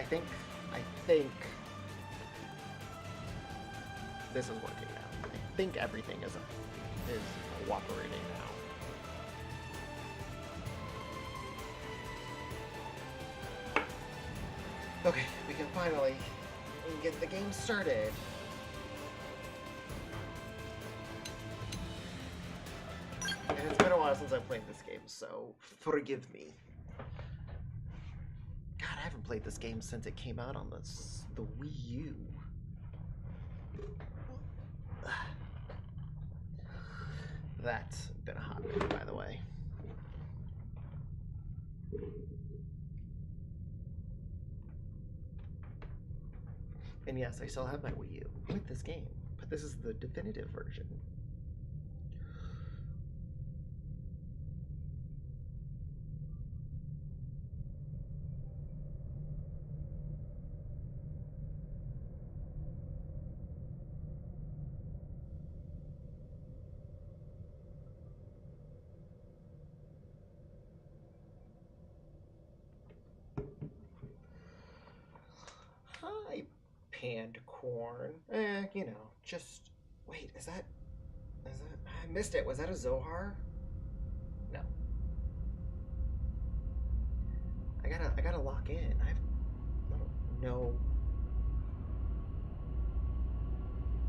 think this is working now. I think everything is cooperating now. Okay, we can finally get the game started. And it's been a while since I played this game, so forgive me. God, I haven't played this game since it came out on the Wii U. That's been a hot minute, by the way. And yes, I still have my Wii U with this game, but this is the definitive version. Hi, panned corn. You know, just wait. Is that? I missed it. Was that a Zohar? No. I gotta lock in. I don't know.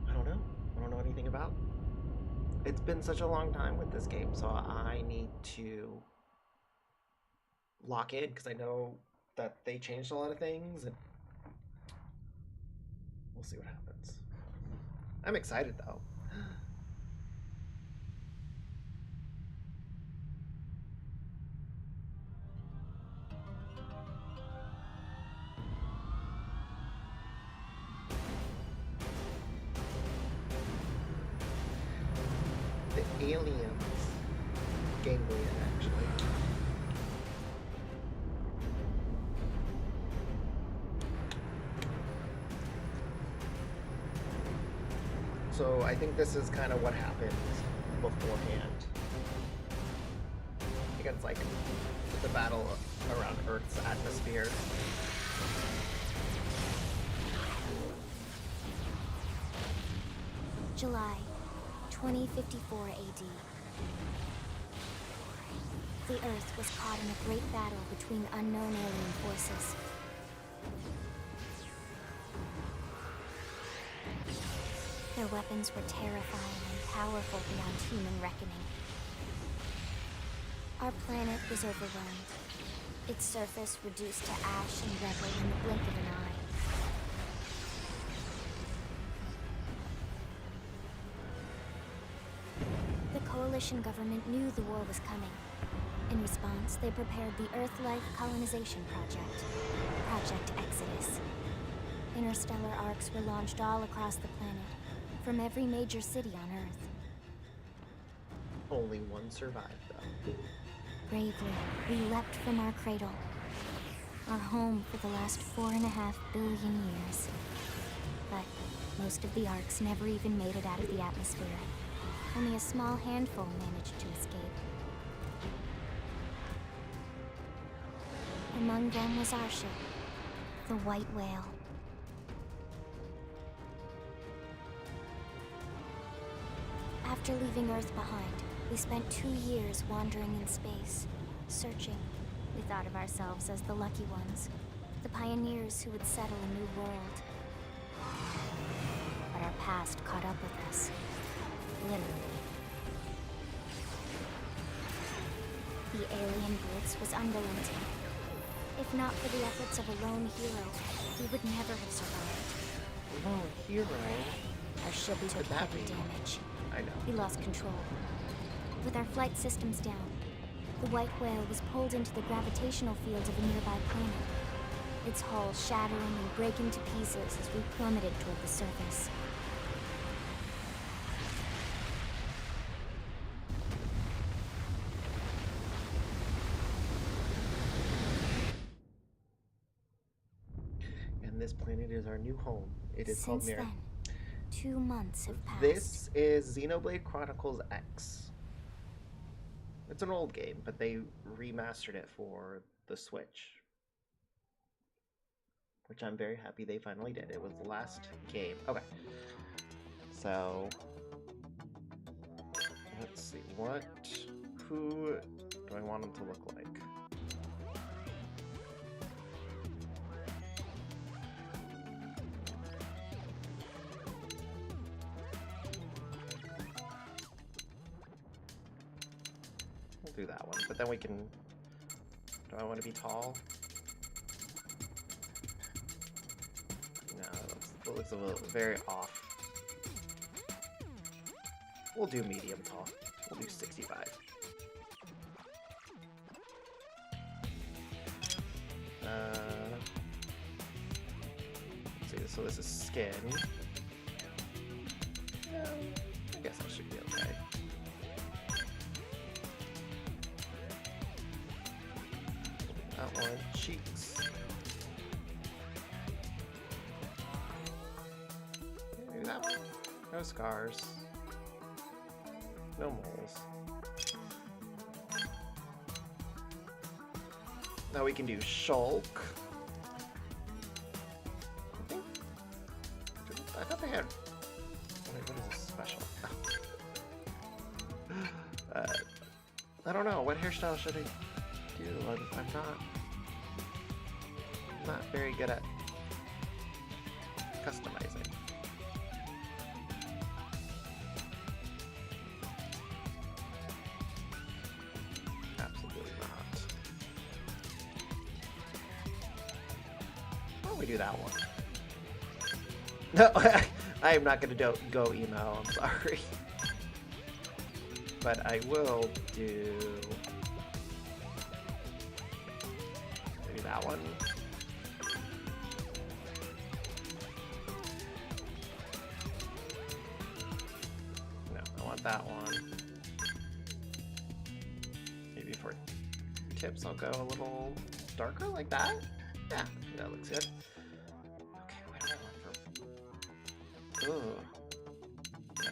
I don't know. I don't know anything about. It's been such a long time with this game, so I need to lock in because I know that they changed a lot of things, and we'll see what happens. I'm excited though. The aliens ganglion, actually. So I think this is kind of what happened beforehand. I think it's like the battle around Earth's atmosphere. July 2054 AD. The Earth was caught in a great battle between unknown alien forces. Their weapons were terrifying and powerful beyond human reckoning. Our planet was overwhelmed, its surface reduced to ash and rubble in the blink of an eye. The coalition government knew the war was coming. In response, they prepared the Earth-Life Colonization Project, Project Exodus. Interstellar arcs were launched all across the planet, from every major city on Earth. Only one survived, though. Bravely, we leapt from our cradle, our home for the last 4.5 billion years. But most of the arcs never even made it out of the atmosphere. Only a small handful managed to escape. Among them was our ship, the White Whale. After leaving Earth behind, we spent 2 years wandering in space, searching. We thought of ourselves as the lucky ones, the pioneers who would settle a new world. But our past caught up with us, literally. The alien blitz was unrelenting. If not for the efforts of a lone hero, we would never have survived. Lone hero? Our ship took heavy damage. I know. We lost control. With our flight systems down, the White Whale was pulled into the gravitational field of a nearby planet, its hull shattering and breaking to pieces as we plummeted toward the surface. And this planet is our new home. It is called Since Mirror. then, 2 months have passed. This is Xenoblade Chronicles X. It's an old game, but they remastered it for the Switch. which I'm very happy they finally did. It was the last game. Okay. So, let's see. Who do I want him to look like? We'll do that one, but then we can... Do I want to be tall? No, that looks a little very off. We'll do medium tall. We'll do 65. Let's see, so this is skin. I guess that should be okay. That one, cheeks. Maybe that one. No scars. No moles. Now we can do Shulk. I thought they had... Wait, what is this special? I don't know. What hairstyle should I do? I'm not very good at customizing. Absolutely not. Why don't we do that one? No, I am not going to go emo. I'm sorry. But I will do maybe that one. No, I want that one. Maybe for tips I'll go a little darker like that. Yeah, that looks good. Okay, what do I want for... Ugh. No.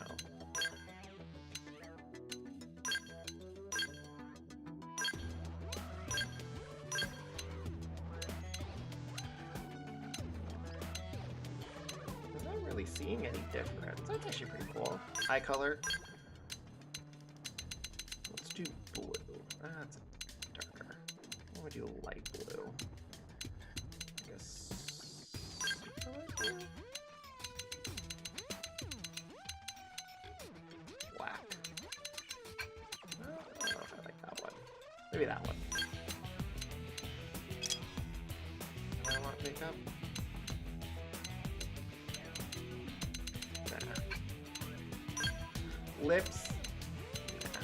I'm not really seeing any difference. That's actually pretty cool. Eye color. Let's do blue. That's darker. I want to do light blue. I guess light blue. Black. I don't know if I like that one. Maybe that one. Do I want makeup? Nah. Lips. Nah.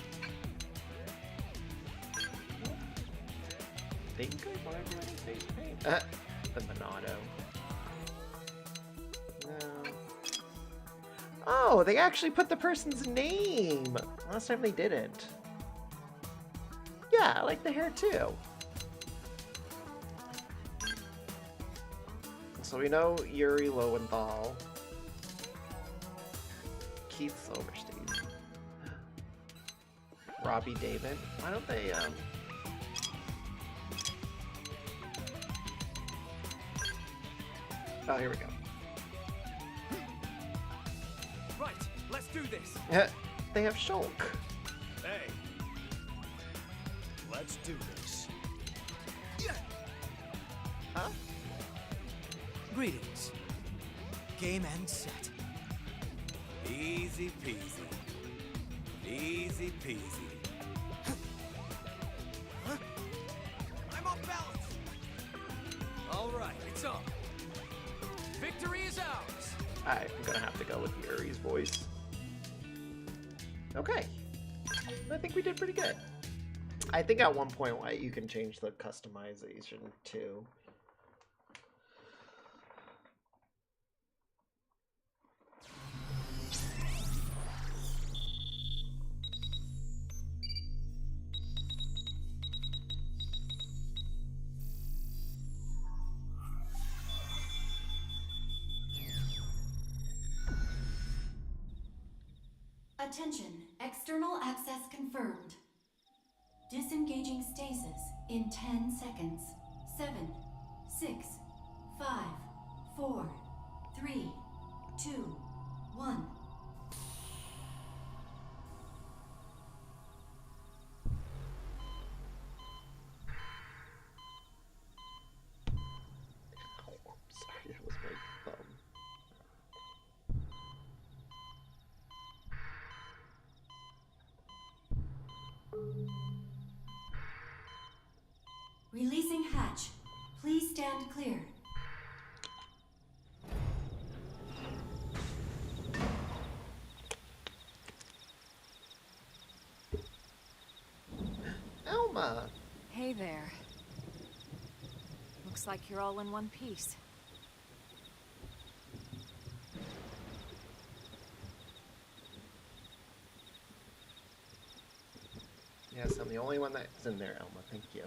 I think I want to do any face paint. The Monado. No. Oh, they actually put the person's name! Last time they didn't. Yeah, I like the hair too. So we know Yuri Lowenthal. Keith Silverstein. Robbie David. Why don't they, Oh, here we go. Right, let's do this. Yeah, they have Shulk. Hey, let's do this. Huh? Greetings. Game and set. Easy peasy. Easy peasy. Huh? I'm off balance. All right, it's on. Victory is ours. I'm gonna have to go with Yuri's voice. Okay. I think we did pretty good. I think at one point you can change the customization too. Attention, external access confirmed. Disengaging stasis in 10 seconds. 7, 6, 5, 4, 3, 2, 1. Oh, sorry, that was my thumb. Releasing hatch. Please stand clear. Elma! Hey there. Looks like you're all in one piece. Yes, I'm the only one that's in there, Elma. Thank you.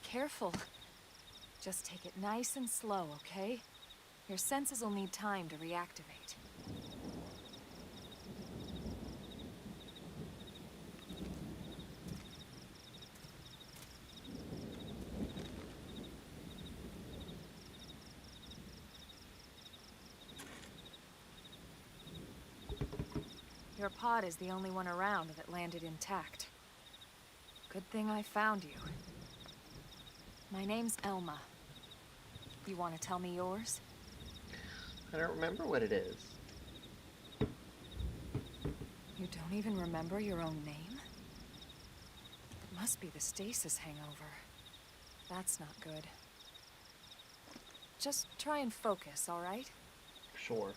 Careful. Just take it nice and slow, okay? Your senses will need time to reactivate. Your pod is the only one around that landed intact. Good thing I found you. My name's Elma. You want to tell me yours? I don't remember what it is. You don't even remember your own name? It must be the stasis hangover. That's not good. Just try and focus, all right? Sure.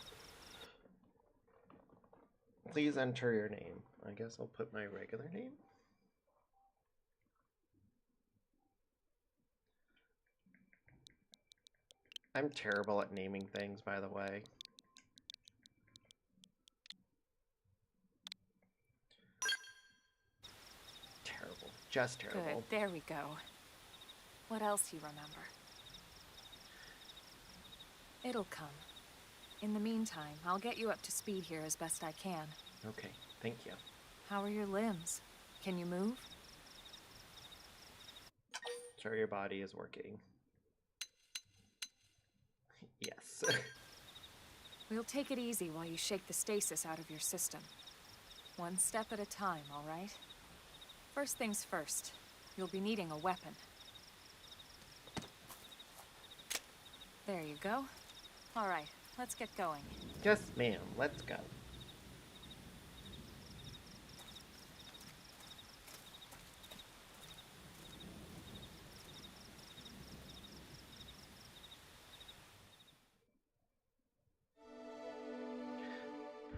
Please enter your name. I guess I'll put my regular name. I'm terrible at naming things, by the way. Terrible. Just terrible. Good, there we go. What else you remember? It'll come. In the meantime, I'll get you up to speed here as best I can. Okay, thank you. How are your limbs? Can you move? Sure, your body is working. Yes. We'll take it easy while you shake the stasis out of your system. One step at a time, all right? First things first, you'll be needing a weapon. There you go. All right, let's get going. Yes, ma'am. Let's go.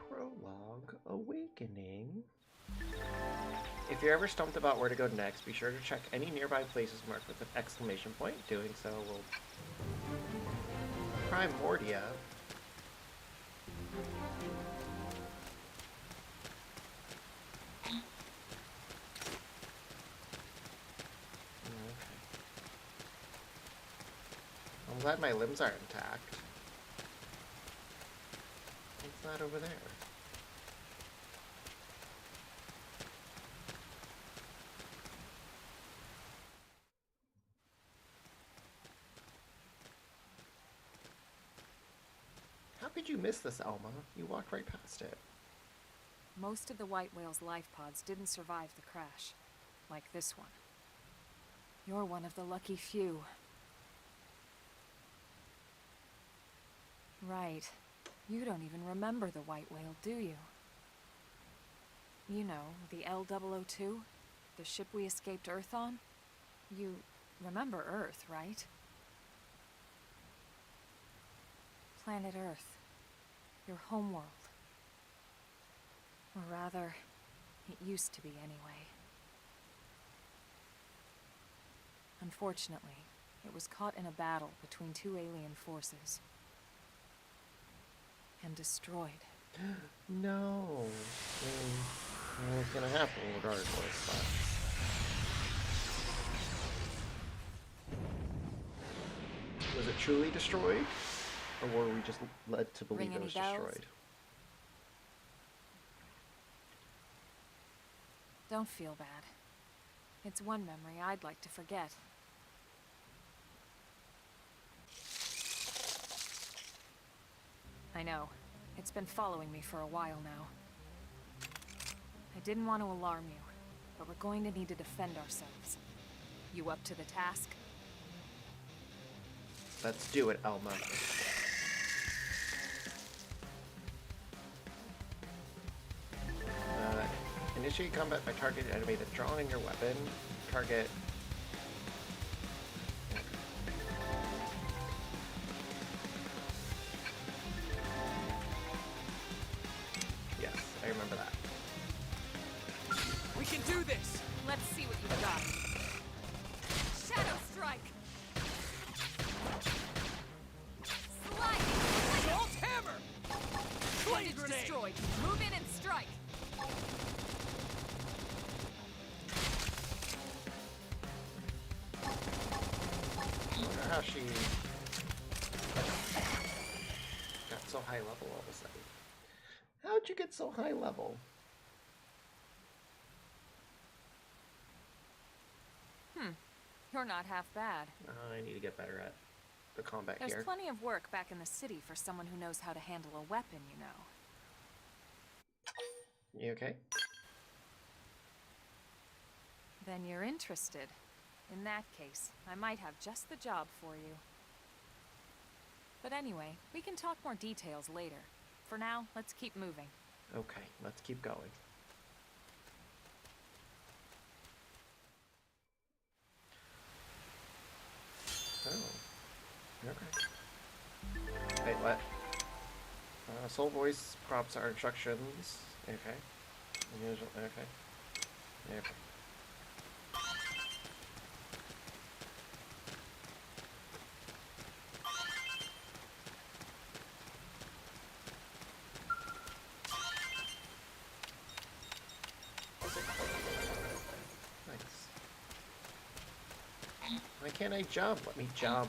Prologue Awakening. If you're ever stumped about where to go next, be sure to check any nearby places marked with an exclamation point. Doing so will Primordia. Okay. I'm glad my limbs are intact. What's that over there? How could you miss this, Alma? You walked right past it. Most of the white whale's life pods didn't survive the crash, like this one. You're one of the lucky few. Right. You don't even remember the white whale, do you? You know, the L-002? The ship we escaped Earth on? You remember Earth, right? Planet Earth. Your homeworld. Or rather, it used to be anyway. Unfortunately, it was caught in a battle between two alien forces. And destroyed. No. Well, it's gonna happen regardless, but... Was it truly destroyed? Or were we just led to believe Ring it any was bells? destroyed? Don't feel bad. It's one memory I'd like to forget. I know. It's been following me for a while now. I didn't want to alarm you, but we're going to need to defend ourselves. You up to the task? Let's do it, Elma. Initiate combat by targeting an enemy that's drawing your weapon. Target. Yes, I remember that. We can do this! Let's see what you've got. Shadow Strike! Slide! Assault hammer! Flame Bandage grenade! destroyed. Move in and strike! I wonder how she got so high level all of a sudden. How'd you get so high level? You're not half bad. I need to get better at the combat There's here. plenty of work back in the city for someone who knows how to handle a weapon, you know. You okay? Then you're interested. In that case, I might have just the job for you. But anyway, we can talk more details later. For now, let's keep moving. Okay, let's keep going. Oh. Okay. Wait, what? Soul voice prompts our instructions. Okay. Unusual. Okay. Okay. Nice. Why can't I jump? Let me jump.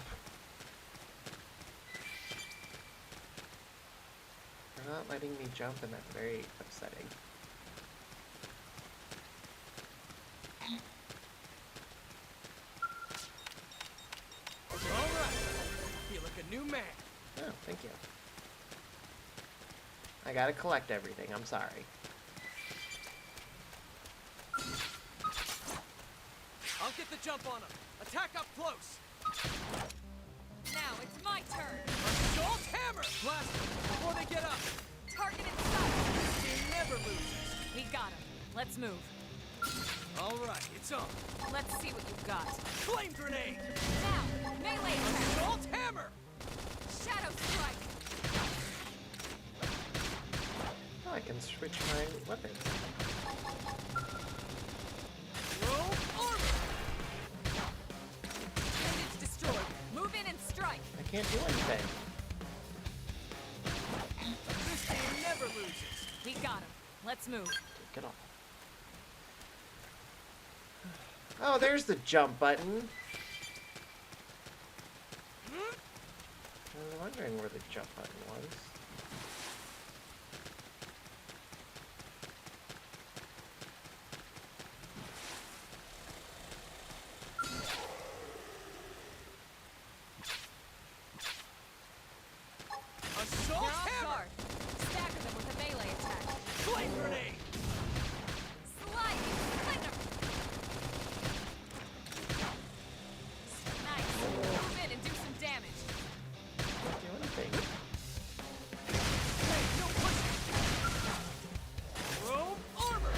They're not letting me jump, and that's very upsetting. Alright! You look a new man! Oh, thank you. I gotta collect everything, I'm sorry. I'll get the jump on him! Attack up close! Now it's my turn! Assault hammer! Blast them before they get up! Target in sight! This team never loses! We got him. Let's move. Alright, it's on! Let's see what you've got. Flame grenade! Now, melee attack! Assault hammer! Shadow Strike! Oh, I can switch my weapons. Roll armor! Bandage destroyed. Move in and strike! I can't do anything. This team never loses! We got him. Let's move. Get off. Oh, there's the jump button. I was wondering where the jump button was. Assault Now hammer! guard. Stagger them with a melee attack. Flame grenade! Slide! Splinter! Nice. Move in and do some damage. Can't do anything. Hey, no pushing! Roll armor!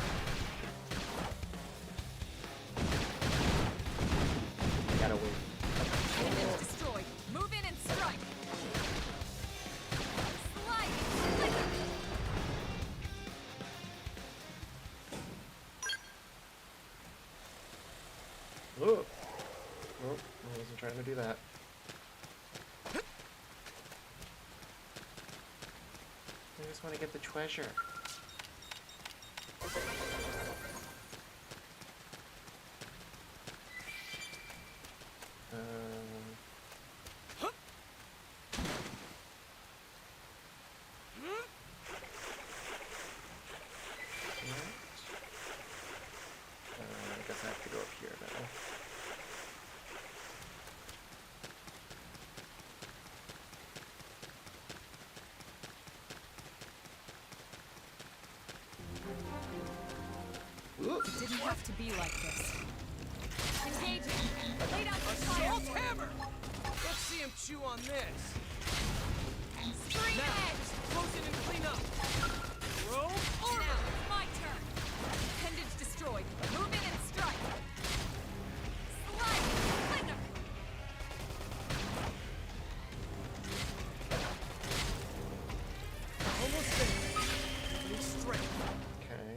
I gotta wait. Bandage destroyed. Move in and strike. Slide! Splinter! Oh. Oh, I wasn't trying to do that. I just want to get the treasure. It didn't have to be like this. Engaging! Lay down the Assault fire! hammer! Let's see him chew on this. Scream Now, edge! close it and clean up. Throw armor! Now, it's my turn! Appendage destroyed. Move in and strike! Slide! Flinger! Almost there. Need strength. Okay.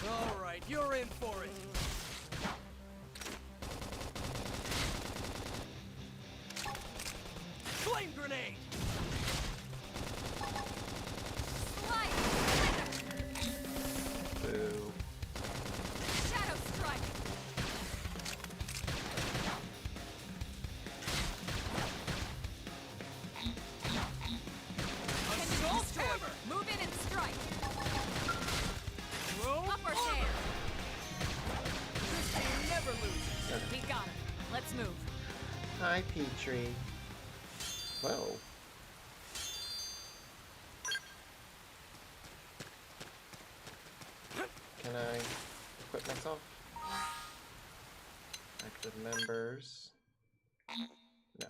All right, you're in for it. Flame grenade! Slide! Flinger! Boo. Shadow strike! Assault hammer! Move in and strike! Throw Upper armor! hand! This game never loses. We got him. Let's move. Hi, Petrie. Whoa. Can I equip myself? Active members. No.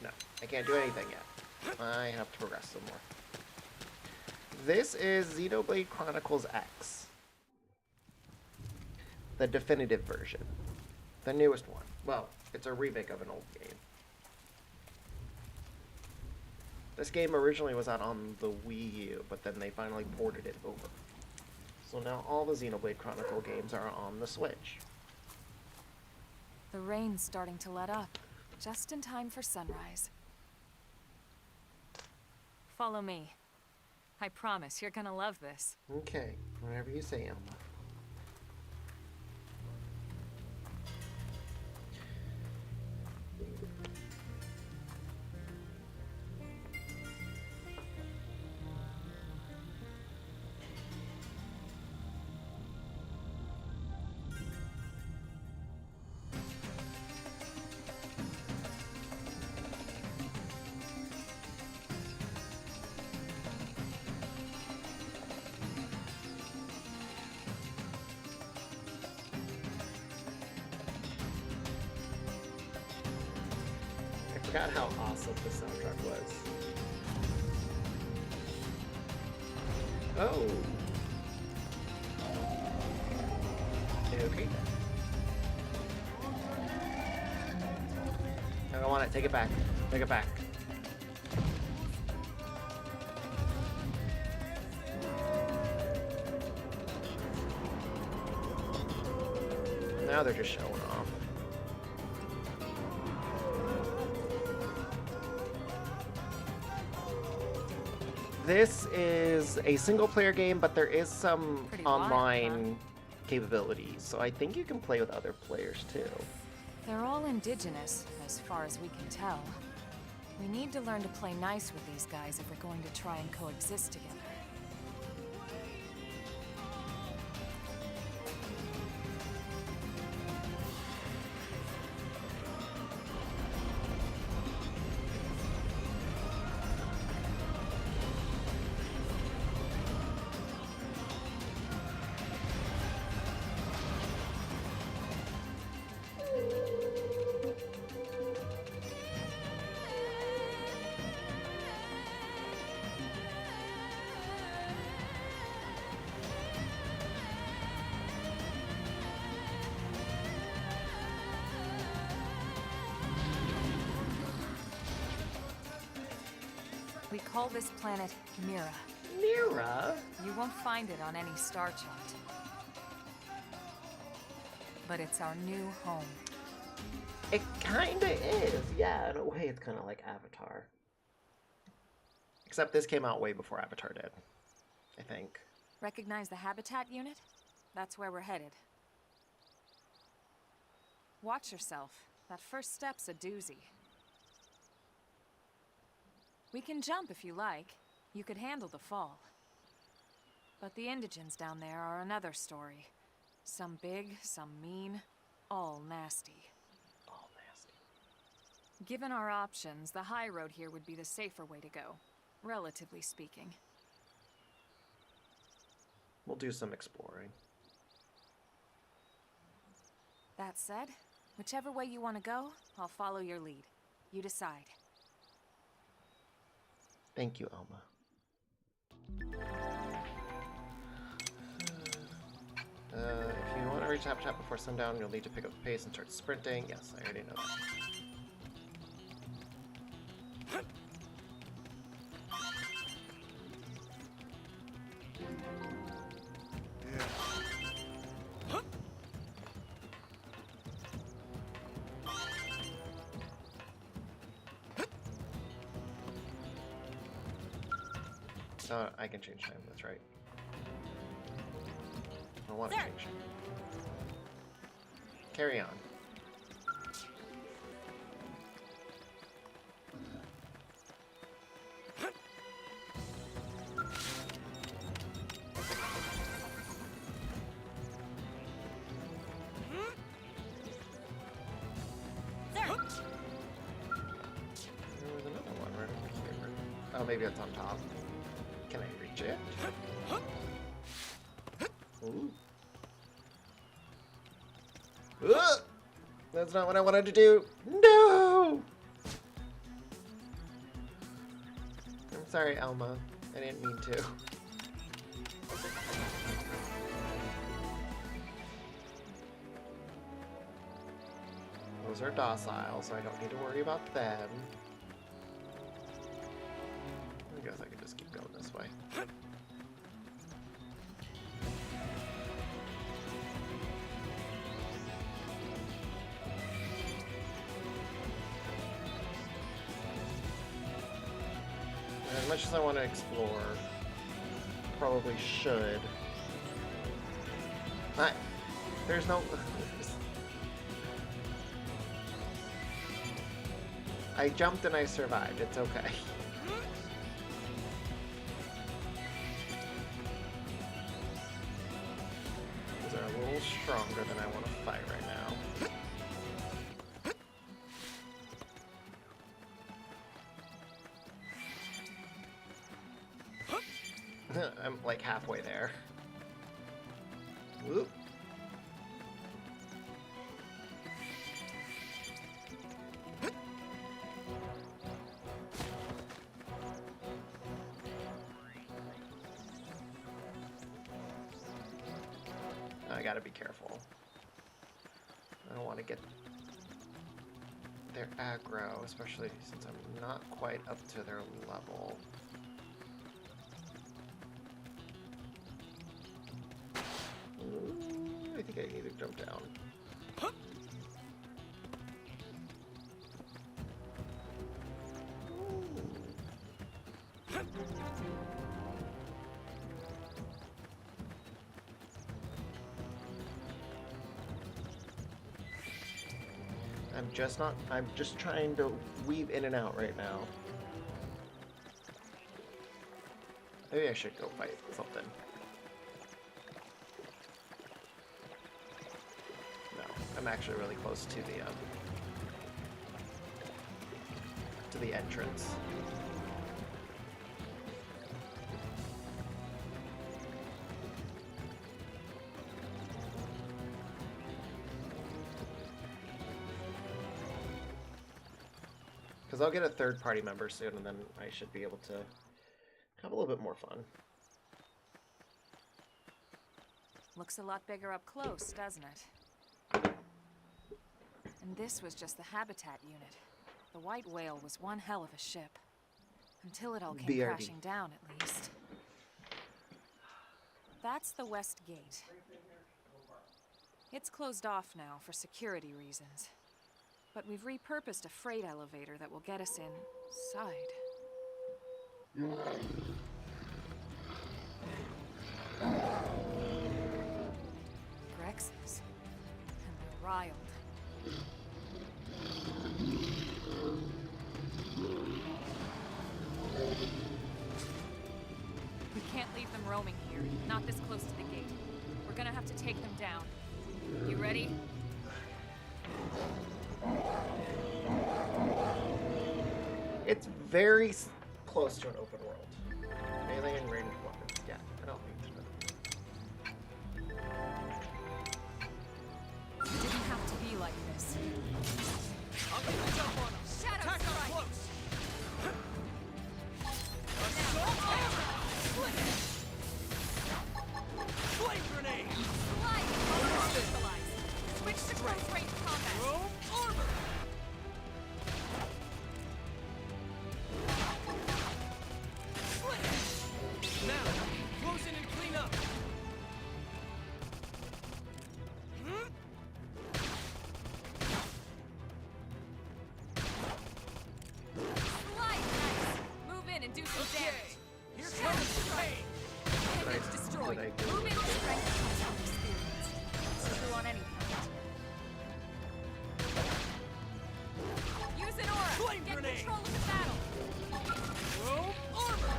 No, I can't do anything yet. I have to progress some more. This is Xenoblade Chronicles X. The definitive version. The newest one. Well, it's a remake of an old game. This game originally was out on the Wii U, but then they finally ported it over. So now all the Xenoblade Chronicle games are on the Switch. The rain's starting to let up, just in time for sunrise. Follow me. I promise you're gonna love this. Okay, whatever you say, Elma. I forgot how awesome the soundtrack was. Oh. Okay. I don't want it. Take it back. Take it back. Now they're just showing off. This is a single-player game, but there is some Pretty wild, online capabilities, so I think you can play with other players too. They're all indigenous, as far as we can tell. We need to learn to play nice with these guys if we're going to try and coexist together. We call this planet Mira. Mira? You won't find it on any star chart. But it's our new home. It kinda is. Yeah, in a way it's kinda like Avatar. Except this came out way before Avatar did, I think. Recognize the habitat unit? That's where we're headed. Watch yourself. That first step's a doozy. We can jump if you like. You could handle the fall. But the indigents down there are another story. Some big, some mean, all nasty. All nasty. Given our options, the high road here would be the safer way to go, relatively speaking. We'll do some exploring. That said, whichever way you want to go, I'll follow your lead. You decide. Thank you, Elma. If you want to reach Habitat before sundown, you'll need to pick up the pace and start sprinting. Yes, I already know that. I can change time, that's right. I want to change time. Carry on. There was another one right over here. Oh, maybe it's on top. Can I reach it? Ooh. Ugh! That's not what I wanted to do. No! I'm sorry, Elma. I didn't mean to. Those are docile, so I don't need to worry about them. I guess I could just keep going this way. As much as I want to explore, probably should. There's no... I jumped and I survived. It's okay. These are a little stronger than I want to fight right now. I'm like halfway there. Whoop. I gotta be careful. I don't want to get their aggro, especially since I'm not quite up to their level. Ooh, I think I need to jump down. I'm just trying to weave in and out right now. Maybe I should go fight something. No, I'm actually really close to the entrance. Because I'll get a third-party member soon, and then I should be able to have a little bit more fun. Looks a lot bigger up close, doesn't it? And this was just the habitat unit. The white whale was one hell of a ship. Until it all came BRB. crashing down, at least. That's the west gate. It's closed off now for security reasons. But we've repurposed a freight elevator that will get us inside. Grexes. And they're riled. We can't leave them roaming here, not this close to the gate. We're gonna have to take them down. You ready? It's very close to an open world. Melee and ranged weapons. Yeah, I don't need to know. what I do. Movement and strength comes from experience. It's true on any planet. Use an aura. Flame Get grenade. control of the battle. Robe armor.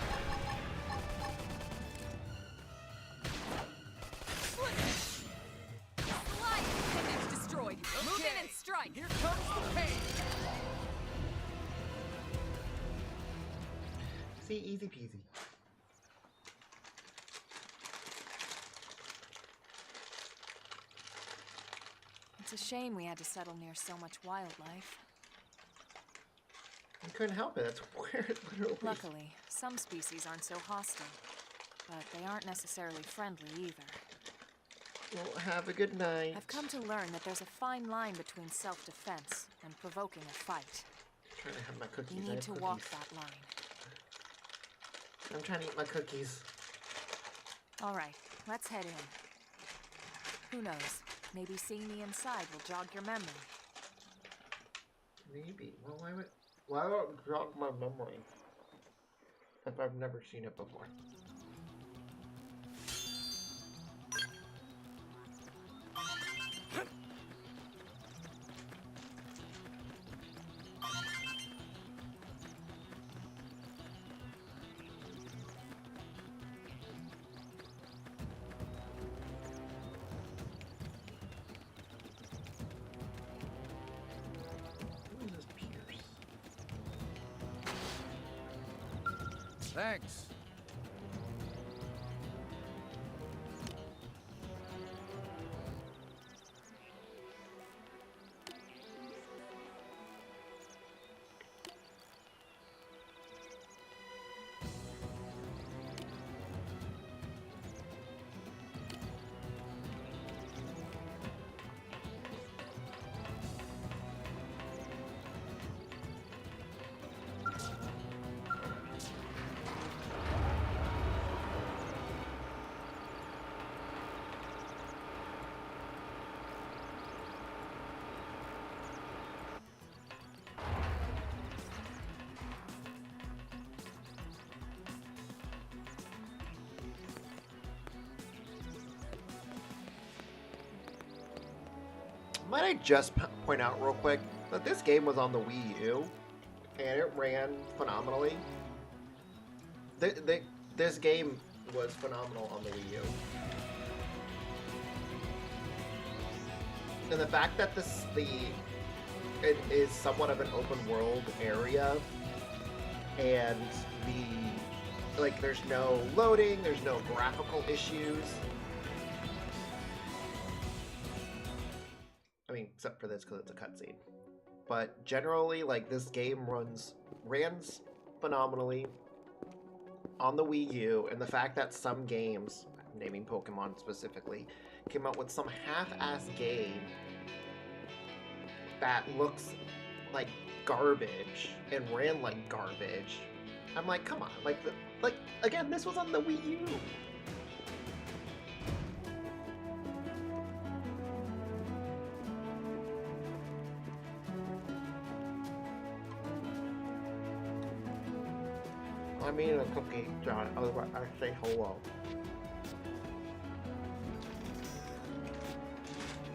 Slide. Appendage destroyed. Move in and strike. Here comes the pain. See, easy peasy. It's a shame we had to settle near so much wildlife. I couldn't help it. That's where it literally. Luckily, some species aren't so hostile, but they aren't necessarily friendly either. Well, have a good night. I've come to learn that there's a fine line between self-defense and provoking a fight. I'm trying to have my cookies. You I need have to cookies. walk that line. I'm trying to eat my cookies. All right, let's head in. Who knows? Maybe seeing the inside will jog your memory. Maybe. Well, why would it jog my memory if I've never seen it before? Who is this Pierce? Thanks. Might I just point out real quick that this game was on the Wii U, and it ran phenomenally. This game was phenomenal on the Wii U. And the fact that it is somewhat of an open world area, and there's no loading, there's no graphical issues. I mean, except for this because it's a cutscene. But generally, this game runs phenomenally on the Wii U, and the fact that some games, naming Pokemon specifically, came out with some half-ass game that looks like garbage and ran like garbage. I'm like, come on, again, this was on the Wii U. I mean a cookie, John. I say hello.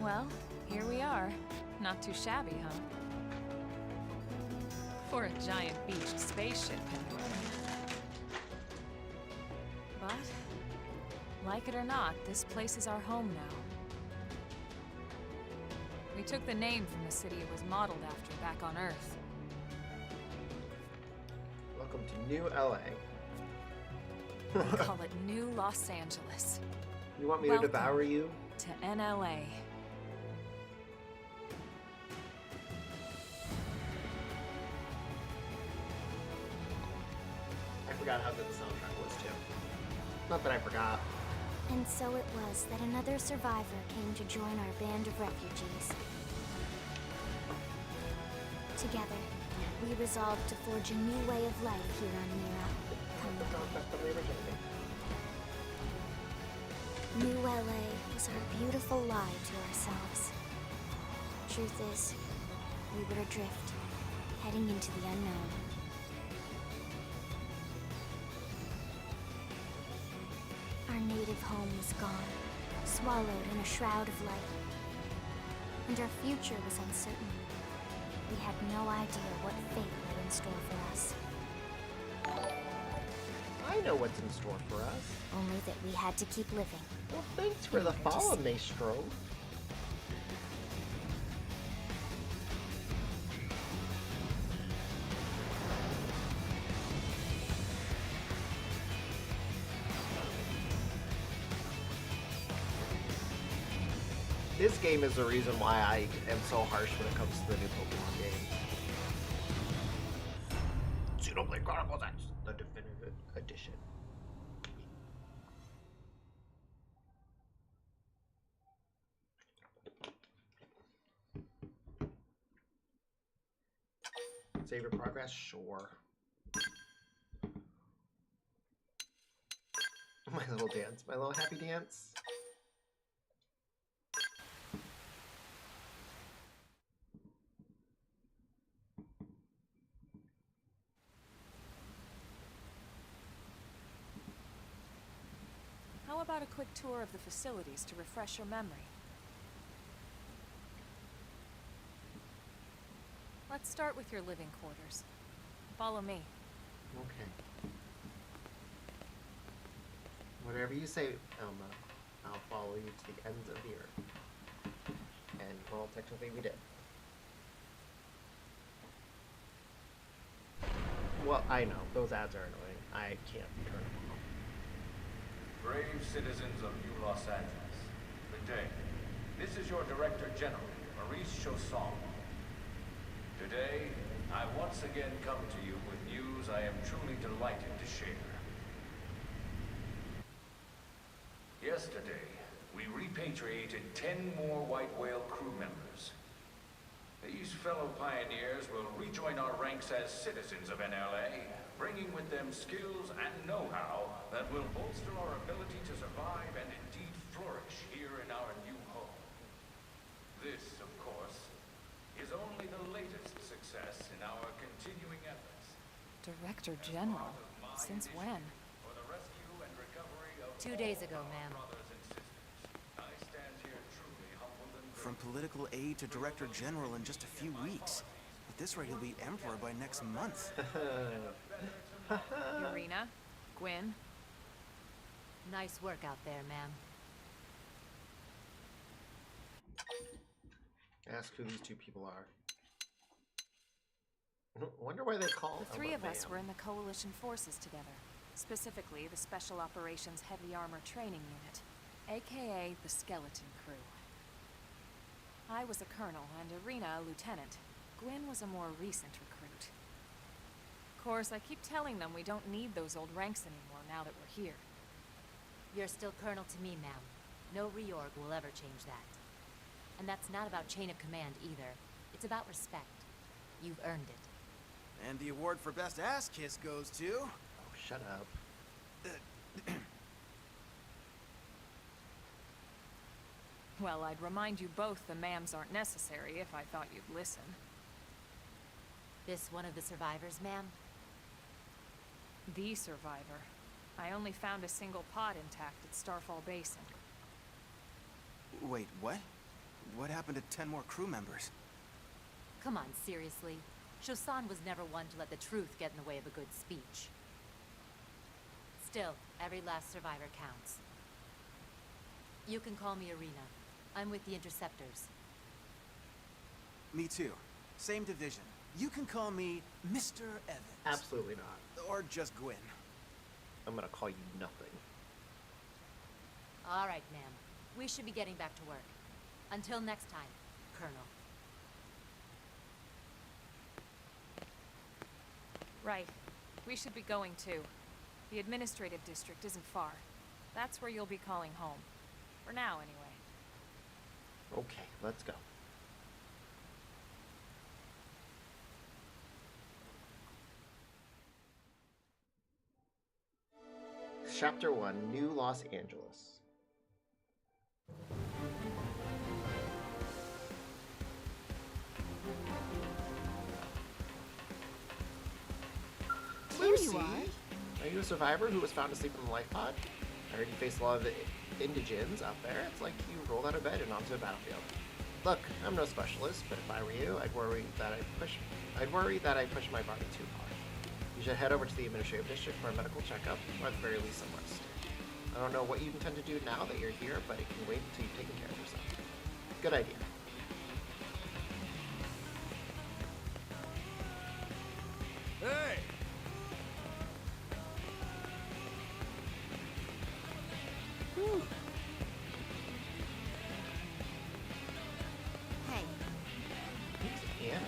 Well, here we are. Not too shabby, huh? For a giant beached spaceship, anyway. But, like it or not, this place is our home now. We took the name from the city it was modeled after back on Earth. Welcome to New LA. We call it New Los Angeles. You want me Welcome to devour you? to NLA. I forgot how good the soundtrack was too. Not that I forgot. And so it was that another survivor came to join our band of refugees. Together, we resolved to forge a new way of life here on Mira. New LA was our beautiful lie to ourselves. Truth is, we were adrift, heading into the unknown. Our native home was gone, swallowed in a shroud of light. And our future was uncertain. We had no idea what fate lay in store for us. I know what's in store for us. Only that we had to keep living. Well, thanks for the follow, Maestro. This game is the reason why I am so harsh when it comes to the new Pokemon games. Xenoblade Chronicles X, the definitive edition. Save your progress? Sure. My little dance, my little happy dance. How about a quick tour of the facilities to refresh your memory? Let's start with your living quarters. Follow me. Okay. Whatever you say, Elma, I'll follow you to the ends of the earth. And, well, technically we did. Well, I know, those ads are annoying. I can't turn them off. Brave citizens of New Los Angeles, good day. This is your Director General, Maurice Chausson. Today, I once again come to you with news I am truly delighted to share. Yesterday, we repatriated 10 more White Whale crew members. These fellow pioneers will rejoin our ranks as citizens of NLA, bringing with them skills and know-how that will bolster our ability to survive and indeed flourish here in our new home. This, of course, is only the latest success in our continuing efforts. Director General? Since when? For the rescue and recovery of 2 days ago, all ma'am. brothers and sisters, I stand here truly humbled and From political aide to director general in just a few weeks. At this rate, he'll be emperor by next month. Irina? Gwyn? Nice work out there, ma'am. Ask who these two people are. Wonder why they call The three of Elma us ma'am. were in the Coalition forces together. Specifically, the Special Operations Heavy Armor Training Unit, aka the Skeleton Crew. I was a colonel and Irina a lieutenant. Gwyn was a more recent recruit. Of course, I keep telling them we don't need those old ranks anymore now that we're here. You're still colonel to me, ma'am. No reorg will ever change that. And that's not about chain of command either. It's about respect. You've earned it. And the award for best ass kiss goes to... Oh, shut up. Well, I'd remind you both the ma'ams aren't necessary if I thought you'd listen. This one of the survivors, ma'am? The survivor. I only found a single pod intact at Starfall Basin. Wait, what? What happened to 10 more crew members? Come on, seriously. Chausson was never one to let the truth get in the way of a good speech. Still, every last survivor counts. You can call me Irina. I'm with the Interceptors. Me too. Same division. You can call me Mr. Evans. Absolutely not. Or just Gwyn. I'm gonna call you nothing. All right, ma'am. We should be getting back to work. Until next time, Colonel. Right. We should be going too. The administrative district isn't far. That's where you'll be calling home. For now, anyway. Okay, let's go. Chapter 1, New Los Angeles. There Lucy, you are. are you a survivor who was found asleep in the life pod? I heard you face a lot of indigents out there. It's like you rolled out of bed and onto a battlefield. Look, I'm no specialist, but if I were you, I'd worry that I push my body too far. You should head over to the administrative district for a medical checkup, or at the very least some rest. I don't know what you intend to do now that you're here, but it can wait until you've taken care of yourself. Good idea. Hey! Whew. Hey, Who's Anna?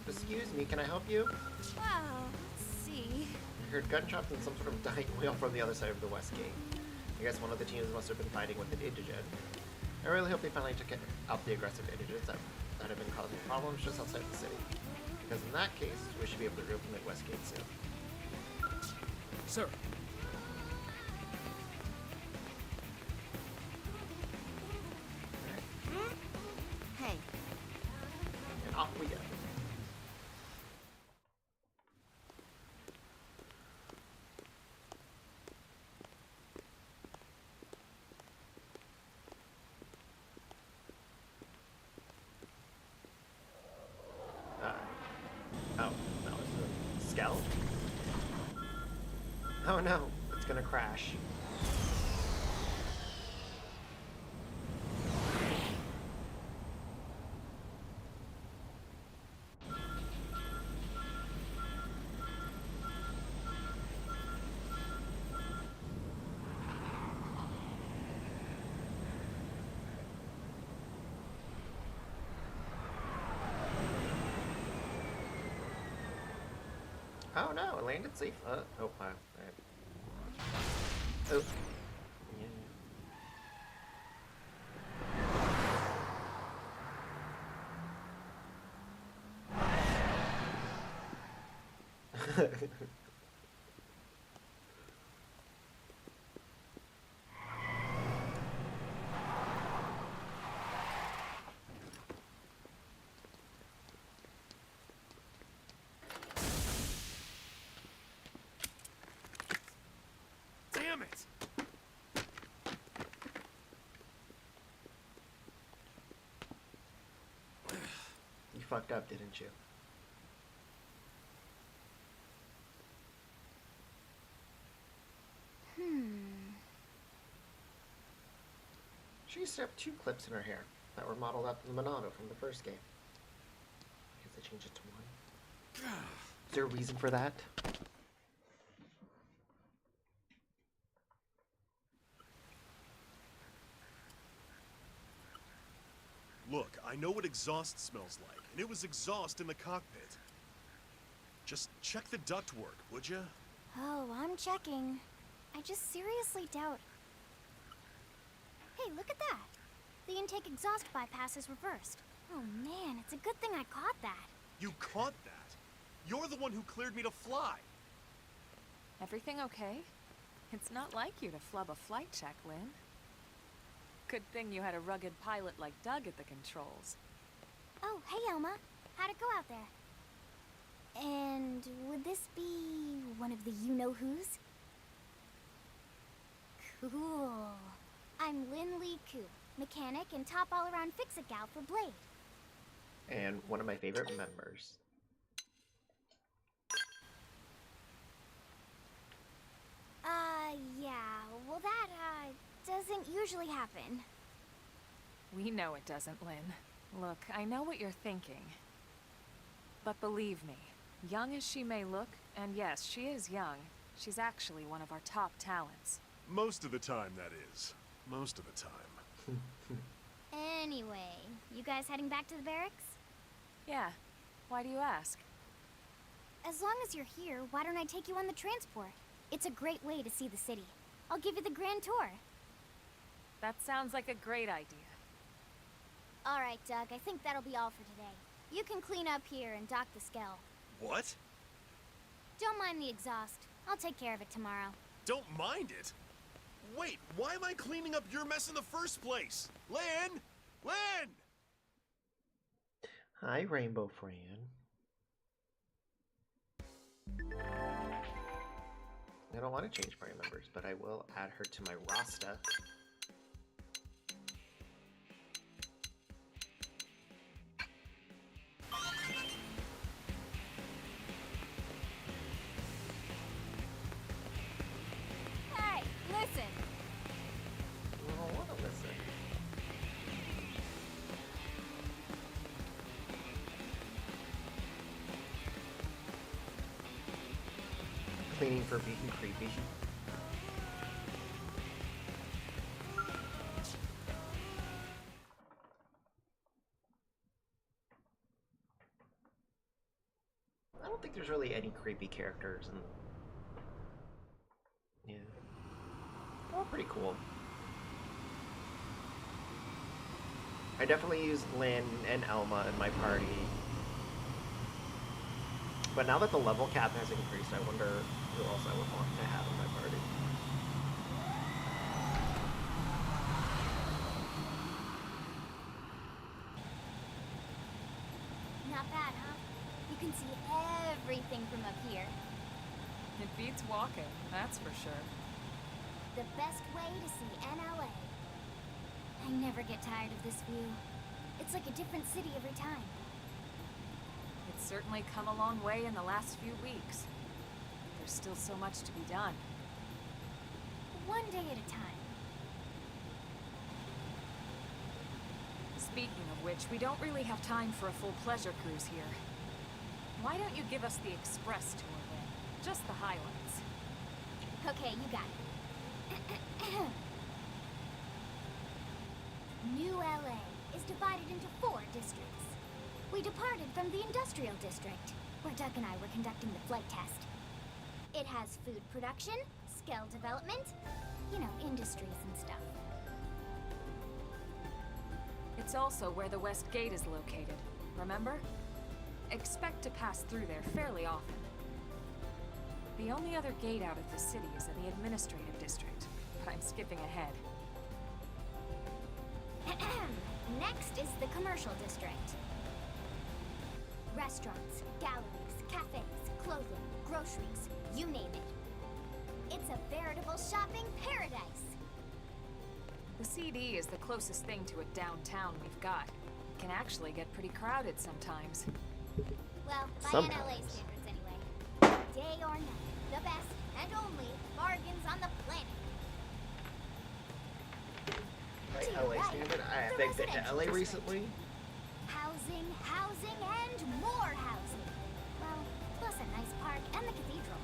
Excuse me, can I help you? well, let's see. I heard gunshots and some sort of dying whale from the other side of the west gate. I guess one of the teams must have been fighting with an indigent. I really hope they finally took out the aggressive indigents that have been causing problems just outside the city. Because in that case, we should be able to reopen the west gate soon. Sir. Hey, And off we go. Oh, no, it's a skeleton. Oh no, it's gonna crash. Oh no, it landed safe. Oh, wow. Alright. Oh. Yeah. Damn it! You fucked up, didn't you? She used to have 2 clips in her hair that were modeled after the Monado from the first game. I guess they changed it to 1. Is there a reason for that? Look, I know what exhaust smells like, and it was exhaust in the cockpit. Just check the ductwork, would you? Oh, I'm checking. I just seriously doubt. Hey, look at that. The intake exhaust bypass is reversed. Oh man, it's a good thing I caught that. You caught that? You're the one who cleared me to fly. Everything okay? It's not like you to flub a flight check, Lynn. Good thing you had a rugged pilot like Doug at the controls. Oh, hey Elma. How'd it go out there? And would this be one of the you-know-who's? Cool. I'm Lynn Lee Koo, mechanic and top all-around fix-it gal for Blade. And one of my favorite members. Yeah. Well, that, doesn't usually happen. We know it doesn't, Lynn. Look, I know what you're thinking. But believe me, young as she may look, and yes, she is young, she's actually one of our top talents. Most of the time, that is. Most of the time. Anyway, you guys heading back to the barracks? Yeah. Why do you ask? As long as you're here, why don't I take you on the transport? It's a great way to see the city. I'll give you the grand tour. That sounds like a great idea. All right, Doug, I think that'll be all for today. You can clean up here and dock the Skell. What? Don't mind the exhaust. I'll take care of it tomorrow. Don't mind it? Wait, why am I cleaning up your mess in the first place? Lynn! Lynn! Hi, Rainbow Fran. I don't want to change party members, but I will add her to my roster. Hey, listen! I don't want to listen. Cleaning for being creepy. I don't think there's really any creepy characters in. Yeah. Oh, pretty cool. I definitely use Lynn and Elma in my party. But now that the level cap has increased, I wonder who else I would want to have in my party. Not bad, huh? You can see everything from up here. It beats walking, that's for sure. The best way to see NLA. I never get tired of this view. It's like a different city every time. It's certainly come a long way in the last few weeks. There's still so much to be done. One day at a time. Speaking of which, we don't really have time for a full pleasure cruise here. Why don't you give us the express tour then? Just the highlights. Okay, you got it. New LA is divided into 4 districts. We departed from the industrial district, where Doug and I were conducting the flight test. It has food production, skill development, you know, industries and stuff. It's also where the West Gate is located, remember? Expect to pass through there fairly often. The only other gate out of the city is in the administrative district, but I'm skipping ahead. Next is the commercial district. Restaurants, galleries, cafes, clothing, groceries, you name it. It's a veritable shopping paradise. The CD is the closest thing to a downtown we've got. It can actually get pretty crowded sometimes. Well, by Sometimes. NLA standards anyway. Day or night, the best and only bargains on the planet. By To your LA right, standard, I've the been to residential LA district. recently. Housing, housing, and more housing. Well, plus a nice park and the cathedral.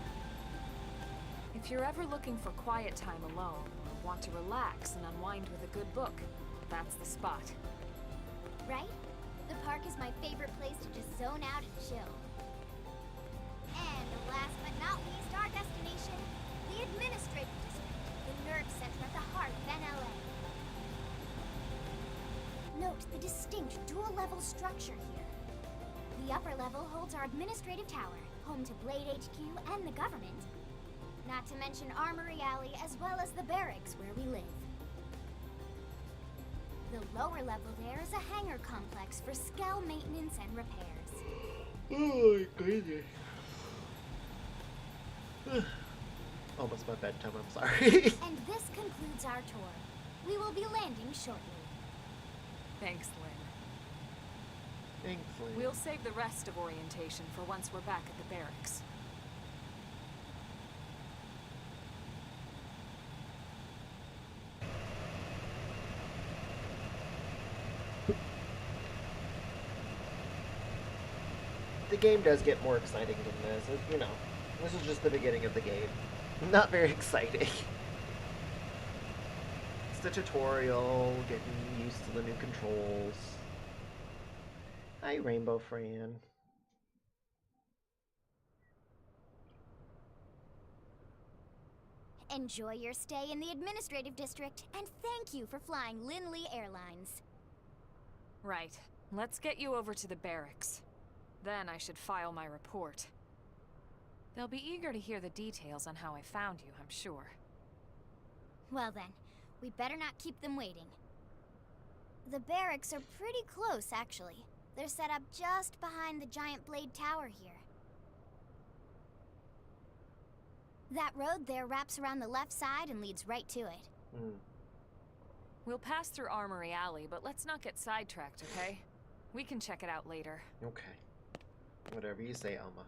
If you're ever looking for quiet time alone, or want to relax and unwind with a good book, that's the spot. Right? The park is my favorite place to just zone out and chill. And last but not least, our destination, the administrative district, the nerve center at the heart of NLA. Note the distinct dual-level structure here. The upper level holds our administrative tower, home to Blade HQ and the government. Not to mention Armory Alley as well as the barracks where we live. The lower level there is a hangar complex for Skell maintenance and repairs. Oh my goodness. Almost my bedtime, I'm sorry. And this concludes our tour. We will be landing shortly. Thanks, Lynn. Thankfully. We'll save the rest of orientation for once we're back at the barracks. The game does get more exciting than this. You know, this is just the beginning of the game. Not very exciting. It's the tutorial, getting used to the new controls. Hi, Rainbow Fran. Enjoy your stay in the administrative district, and thank you for flying Lindley Airlines. Right. Let's get you over to the barracks. Then I should file my report. They'll be eager to hear the details on how I found you, I'm sure. Well then, we better not keep them waiting. The barracks are pretty close, actually. They're set up just behind the giant blade tower here. That road there wraps around the left side and leads right to it. Hmm. We'll pass through Armory Alley, but let's not get sidetracked, okay? We can check it out later. Okay. Whatever you say, Elma.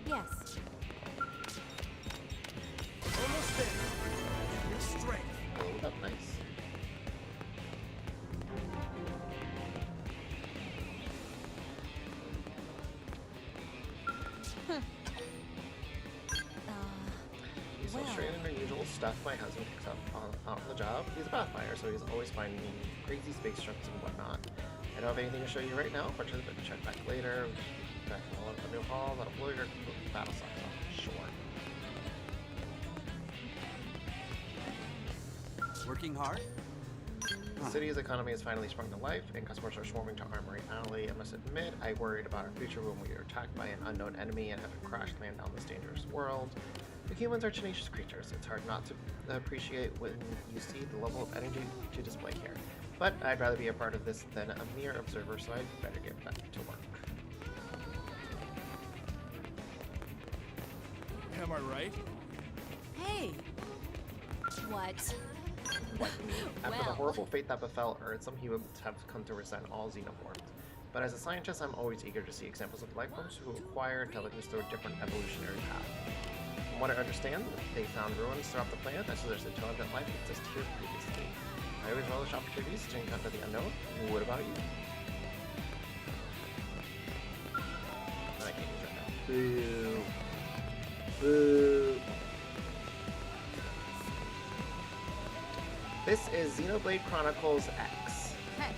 Yes. Almost there. With strength. Build up nice. He's so strange and unusual stuff my husband picks up on the job. He's a pathfinder, so he's always finding crazy space trips and whatnot. I don't have anything to show you right now, but check back later. Back in all of the new hall, that'll blow your battle socks off. Sure. Working hard? The city's economy has finally sprung to life, and customers are swarming to Armory Alley. I must admit, I worried about our future when we were attacked by an unknown enemy and have to crash land down this dangerous world. The humans are tenacious creatures. It's hard not to appreciate when you see the level of energy to display here. But I'd rather be a part of this than a mere observer, so I'd better get back to work. Am I right? Hey. What? After the horrible fate that befell Earth, some humans have come to resent all xenoforms. But as a scientist, I'm always eager to see examples of life forms who acquire intelligence through a different evolutionary path. From what I understand, they found ruins throughout the planet that suggests intelligent life exists here previously. I always relish opportunities to encounter the unknown. What about you? I can't use that now. Boo. Boo. This is Xenoblade Chronicles X. Hey.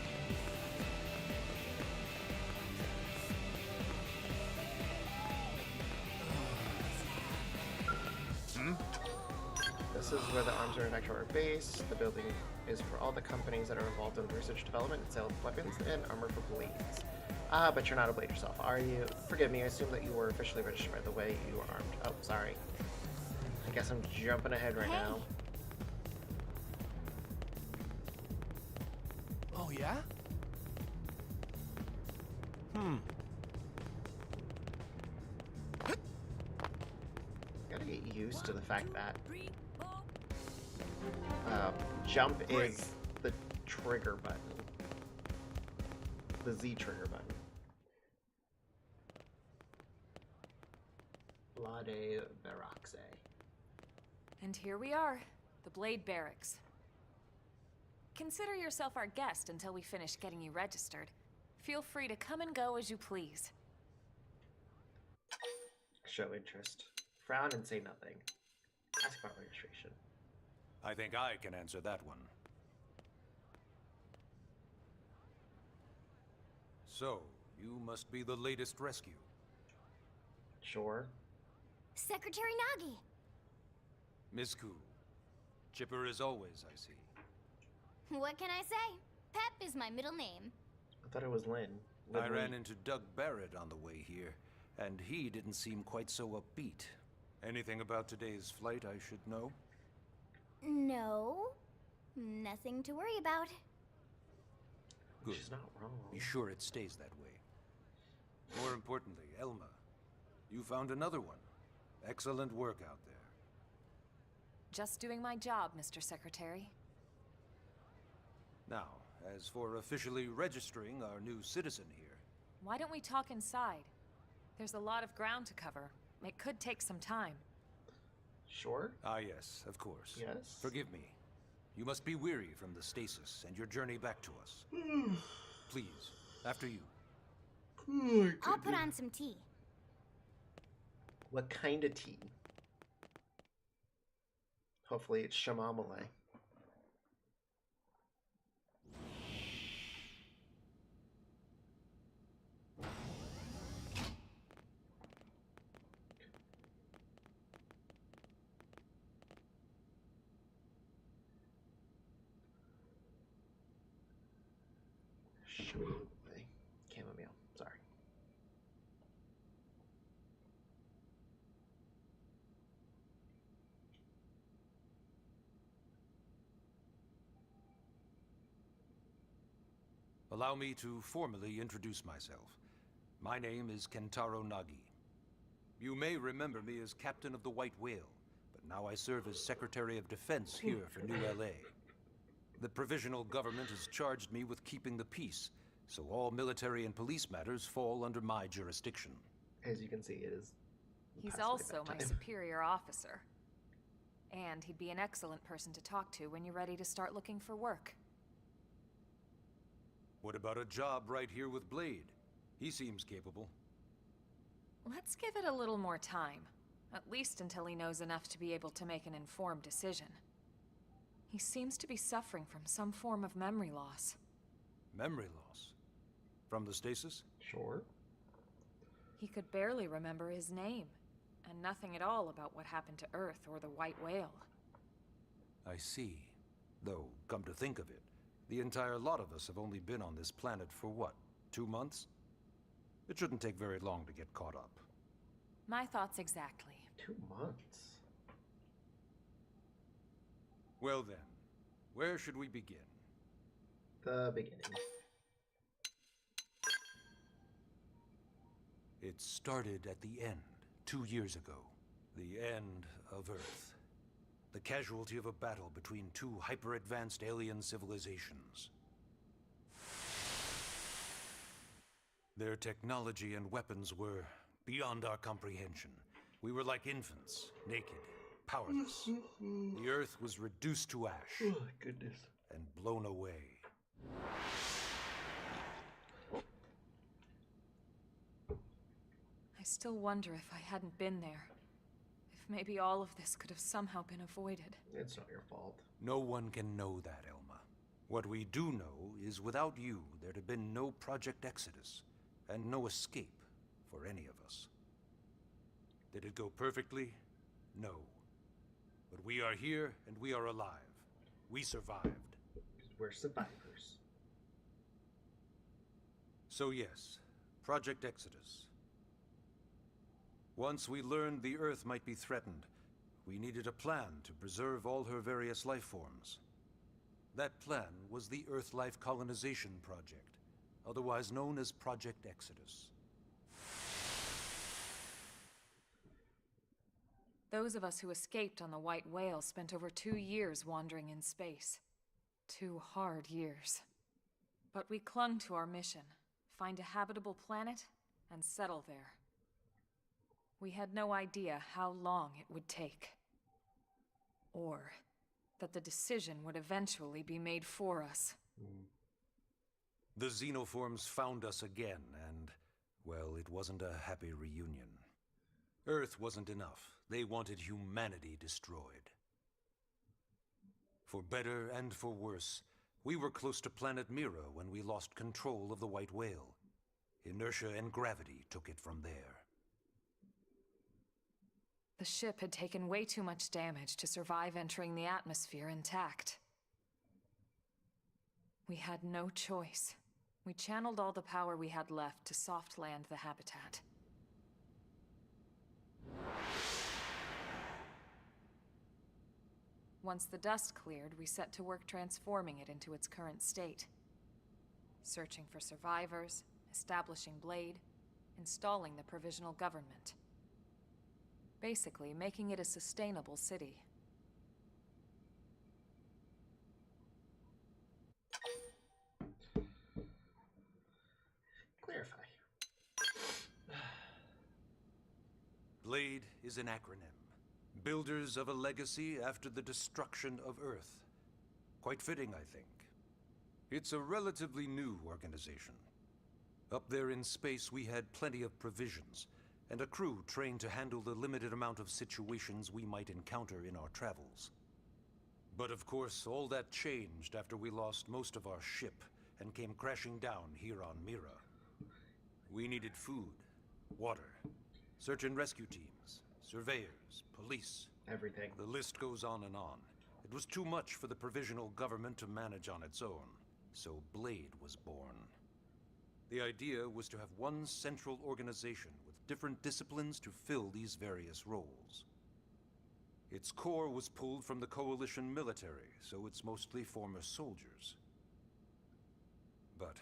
This is where the arms manufacturer are based. The building is for all the companies that are involved in research, development, and sale of weapons and armor for blades. Ah, but you're not a blade yourself, are you? Forgive me, I assume that you were officially registered by the way you were armed. Oh, sorry. I guess I'm jumping ahead right now. Oh, yeah? Gotta get used to the fact that jump is the trigger button. The Z trigger button. Blade Baroxe. And here we are, the Blade Barracks. Consider yourself our guest until we finish getting you registered. Feel free to come and go as you please. Show interest. Frown and say nothing. Ask about registration. I think I can answer that one. So, you must be the latest rescue. Sure. Secretary Nagi. Miss Ku. Chipper as always, I see. What can I say? Pep is my middle name. I thought it was Lynn. I ran into Doug Barrett on the way here, and he didn't seem quite so upbeat. Anything about today's flight I should know? No. Nothing to worry about. Good. She's not wrong. Be sure it stays that way. More importantly, Elma, you found another one. Excellent work out there. Just doing my job, Mr. Secretary. Now, as for officially registering our new citizen here, Why don't we talk inside? There's a lot of ground to cover. It could take some time. Sure. Ah yes, of course. Yes. Forgive me. You must be weary from the stasis and your journey back to us. Please, after you. I'll put on some tea. What kind of tea? Hopefully it's chamomile. Chamomile. Chamomile. Sorry. Allow me to formally introduce myself. My name is Kentaro Nagi. You may remember me as Captain of the White Whale, but now I serve as Secretary of Defense here for New LA. The provisional government has charged me with keeping the peace, so all military and police matters fall under my jurisdiction. As you can see, it is. He's past also my bedtime. superior officer. And he'd be an excellent person to talk to when you're ready to start looking for work. What about a job right here with Blade? He seems capable. Let's give it a little more time. At least until he knows enough to be able to make an informed decision. He seems to be suffering from some form of memory loss. Memory loss? From the stasis? Sure. He could barely remember his name, and nothing at all about what happened to Earth or the White Whale. I see. Though, come to think of it, the entire lot of us have only been on this planet for what, 2 months? It shouldn't take very long to get caught up. My thoughts exactly. 2 months. Well then, where should we begin? The beginning. It started at the end, 2 years ago. The end of Earth. The casualty of a battle between two hyper-advanced alien civilizations. Their technology and weapons were beyond our comprehension. We were like infants, naked, powerless. The Earth was reduced to ash. Oh my goodness. And blown away. I still wonder if I hadn't been there. If maybe all of this could have somehow been avoided. It's not your fault. No one can know that, Elma. What we do know is without you, there'd have been no Project Exodus, and no escape for any of us. Did it go perfectly? No. But we are here, and we are alive. We survived. We're survivors. So yes, Project Exodus. Once we learned the Earth might be threatened, we needed a plan to preserve all her various life forms. That plan was the Earth Life Colonization Project, otherwise known as Project Exodus. Those of us who escaped on the White Whale spent over 2 years wandering in space. 2 hard years. But we clung to our mission, find a habitable planet, and settle there. We had no idea how long it would take. Or that the decision would eventually be made for us. The Xenoforms found us again, and, well, it wasn't a happy reunion. Earth wasn't enough. They wanted humanity destroyed. For better and for worse, we were close to planet Mira when we lost control of the White Whale. Inertia and gravity took it from there. The ship had taken way too much damage to survive entering the atmosphere intact. We had no choice. We channeled all the power we had left to soft land the habitat. Once the dust cleared, we set to work transforming it into its current state. Searching for survivors, establishing Blade, installing the provisional government. Basically, making it a sustainable city. Clarify. Blade is an acronym. Builders of a legacy after the destruction of Earth. Quite fitting, I think. It's a relatively new organization. Up there in space, we had plenty of provisions, and a crew trained to handle the limited amount of situations we might encounter in our travels. But of course, all that changed after we lost most of our ship and came crashing down here on Mira. We needed food, water, search and rescue teams, surveyors, police. Everything. The list goes on and on. It was too much for the provisional government to manage on its own, so Blade was born. The idea was to have one central organization with different disciplines to fill these various roles. Its core was pulled from the Coalition military, so it's mostly former soldiers. But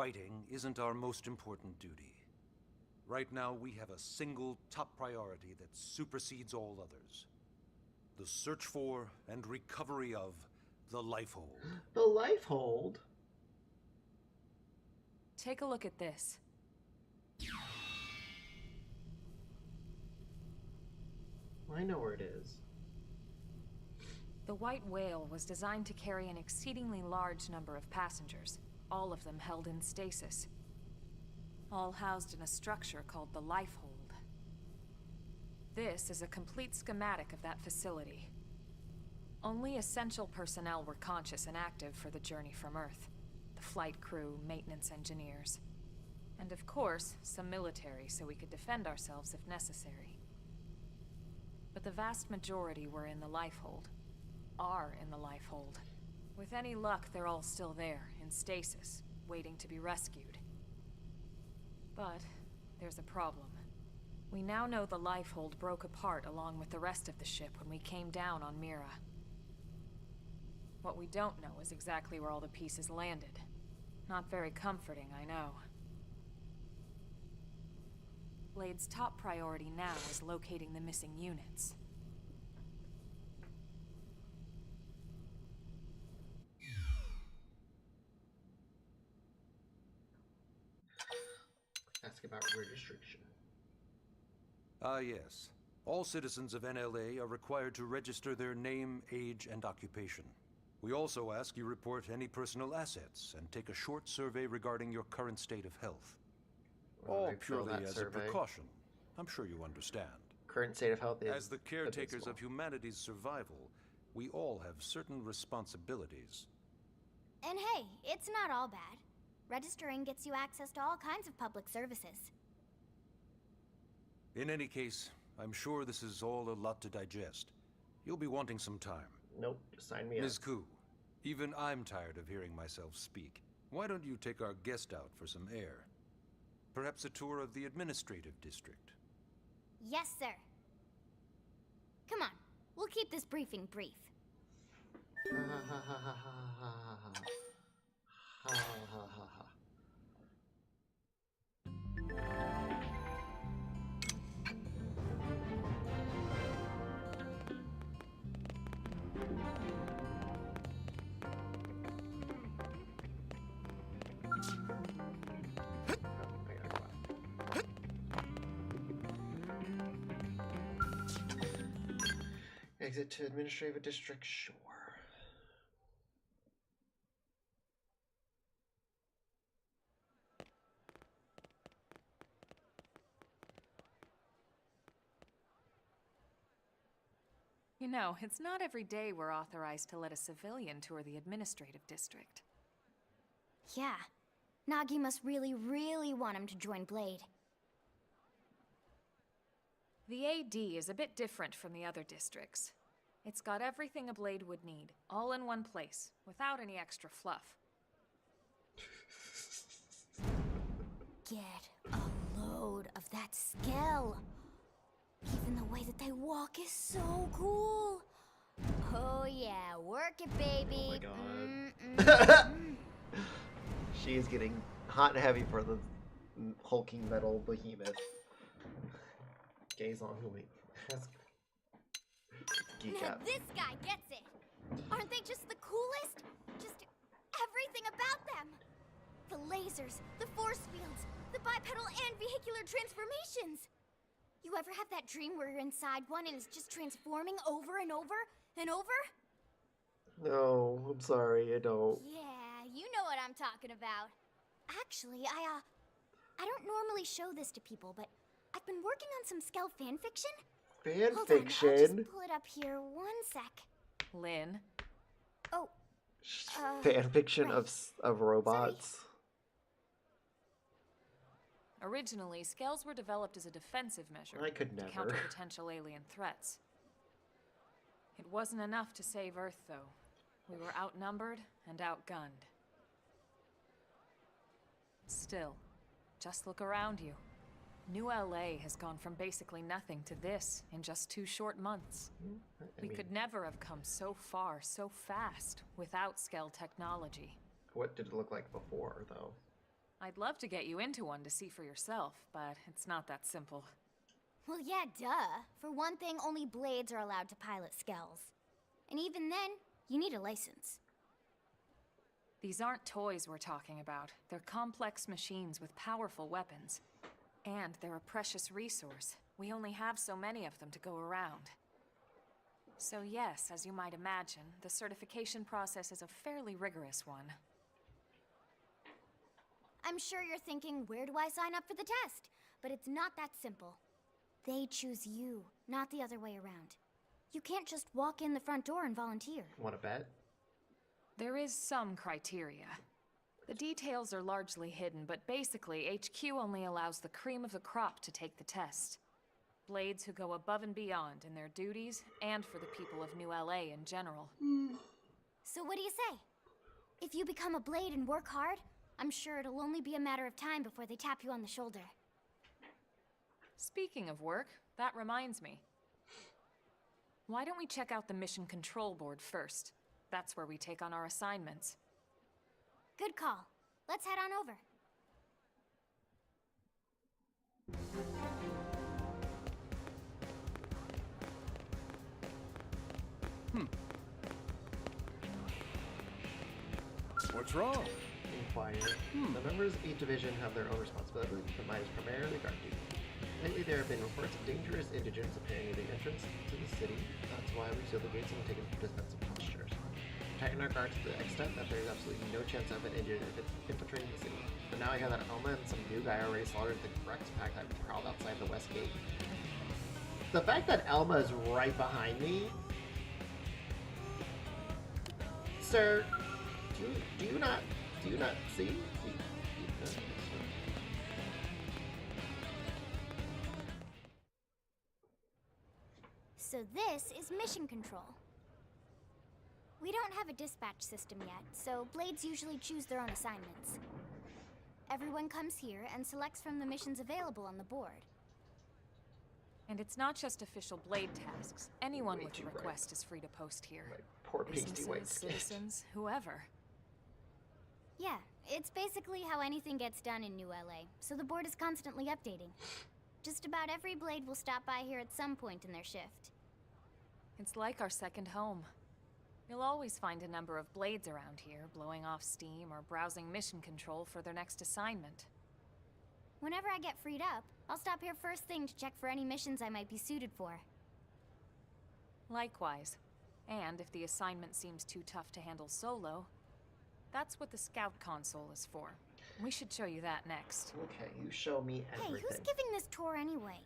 Fighting isn't our most important duty. Right now, we have a single top priority that supersedes all others. The search for and recovery of the Lifehold. The Lifehold? Take a look at this. I know where it is. The White Whale was designed to carry an exceedingly large number of passengers, all of them held in stasis. All housed in a structure called the Lifehold. This is a complete schematic of that facility. Only essential personnel were conscious and active for the journey from Earth. The flight crew, maintenance engineers. And of course, some military so we could defend ourselves if necessary. But the vast majority were in the Lifehold. Are in the Lifehold. With any luck, they're all still there, in stasis, waiting to be rescued. But there's a problem. We now know the Lifehold broke apart along with the rest of the ship when we came down on Mira. What we don't know is exactly where all the pieces landed. Not very comforting, I know. Blade's top priority now is locating the missing units. Ask about registration. Yes. All citizens of NLA are required to register their name, age, and occupation. We also ask you report any personal assets and take a short survey regarding your current state of health. Well, All I fill purely that as survey. a precaution. I'm sure you understand. Current state of health is As the caretakers abysmal. of humanity's survival, we all have certain responsibilities. And hey, it's not all bad. Registering gets you access to all kinds of public services. In any case, I'm sure this is all a lot to digest. You'll be wanting some time. Nope, just sign me up. Ms. Koo, even I'm tired of hearing myself speak. Why don't you take our guest out for some air? Perhaps a tour of the administrative district. Yes, sir. Come on, we'll keep this briefing brief. Ha ha ha ha ha ha ha. Ha ha ha ha. Exit to administrative district, sure. You know, it's not every day we're authorized to let a civilian tour the administrative district. Yeah, Nagi must really, really want him to join Blade. The AD is a bit different from the other districts. It's got everything a Blade would need, all in one place, without any extra fluff. Get a load of that skill. Even the way that they walk is so cool. Oh yeah, work it, baby. Oh my god. She is getting hot and heavy for the hulking metal behemoth. Gaze on who we geek Now out. this guy gets it. Aren't they just the coolest? Just everything about them. The lasers, the force fields, the bipedal and vehicular transformations. You ever have that dream where you're inside one and it's just transforming over and over and over? No, I'm sorry, I don't. Yeah, you know what I'm talking about. Actually, I don't normally show this to people, but I've been working on some Skell fanfiction. Fan Hold on, I'll fiction? just pull it up here 1 sec. Lynn? Oh, Fan fiction right. of robots. Originally, Skells were developed as a defensive measure I could to counter never. potential alien threats. It wasn't enough to save Earth, though. We were outnumbered and outgunned. Still, just look around you. New LA has gone from basically nothing to this in just 2 short months. We could never have come so far so fast without Skell technology. What did it look like before, though? I'd love to get you into one to see for yourself, but it's not that simple. Well, yeah, duh. For one thing, only blades are allowed to pilot skells. And even then, you need a license. These aren't toys we're talking about. They're complex machines with powerful weapons. And they're a precious resource. We only have so many of them to go around. So yes, as you might imagine, the certification process is a fairly rigorous one. I'm sure you're thinking, where do I sign up for the test? But it's not that simple. They choose you, not the other way around. You can't just walk in the front door and volunteer. Want to bet? There is some criteria. The details are largely hidden, but basically, HQ only allows the cream of the crop to take the test. Blades who go above and beyond in their duties, and for the people of New LA in general. So what do you say? If you become a blade and work hard, I'm sure it'll only be a matter of time before they tap you on the shoulder. Speaking of work, that reminds me. Why don't we check out the Mission Control Board first? That's where we take on our assignments. Good call. Let's head on over. What's wrong? Inquire. The members of each division have their own responsibilities, but mine is primarily guard duty. Lately, there have been reports of dangerous indigents appearing near the entrance to the city. That's why we seal the gates and taken defensive postures. Tighten our guard to the extent that there is absolutely no chance of an indigent infiltrating the city. But now I hear that Elma and some new guy already slaughtered the correct pack that prowled outside the west gate. The fact that Elma is right behind me, sir. Do you not see? So this is mission control. We don't have a dispatch system yet, so blades usually choose their own assignments. Everyone comes here and selects from the missions available on the board. And it's not just official blade tasks. Anyone with a request is free to post here. My poor pasty white Businesses, skin. citizens, whoever. Yeah, it's basically how anything gets done in New LA, so the board is constantly updating. Just about every blade will stop by here at some point in their shift. It's like our second home. You'll always find a number of blades around here, blowing off steam or browsing mission control for their next assignment. Whenever I get freed up, I'll stop here first thing to check for any missions I might be suited for. Likewise. And if the assignment seems too tough to handle solo, that's what the scout console is for. We should show you that next. Okay, you show me everything. Hey, who's giving this tour anyway?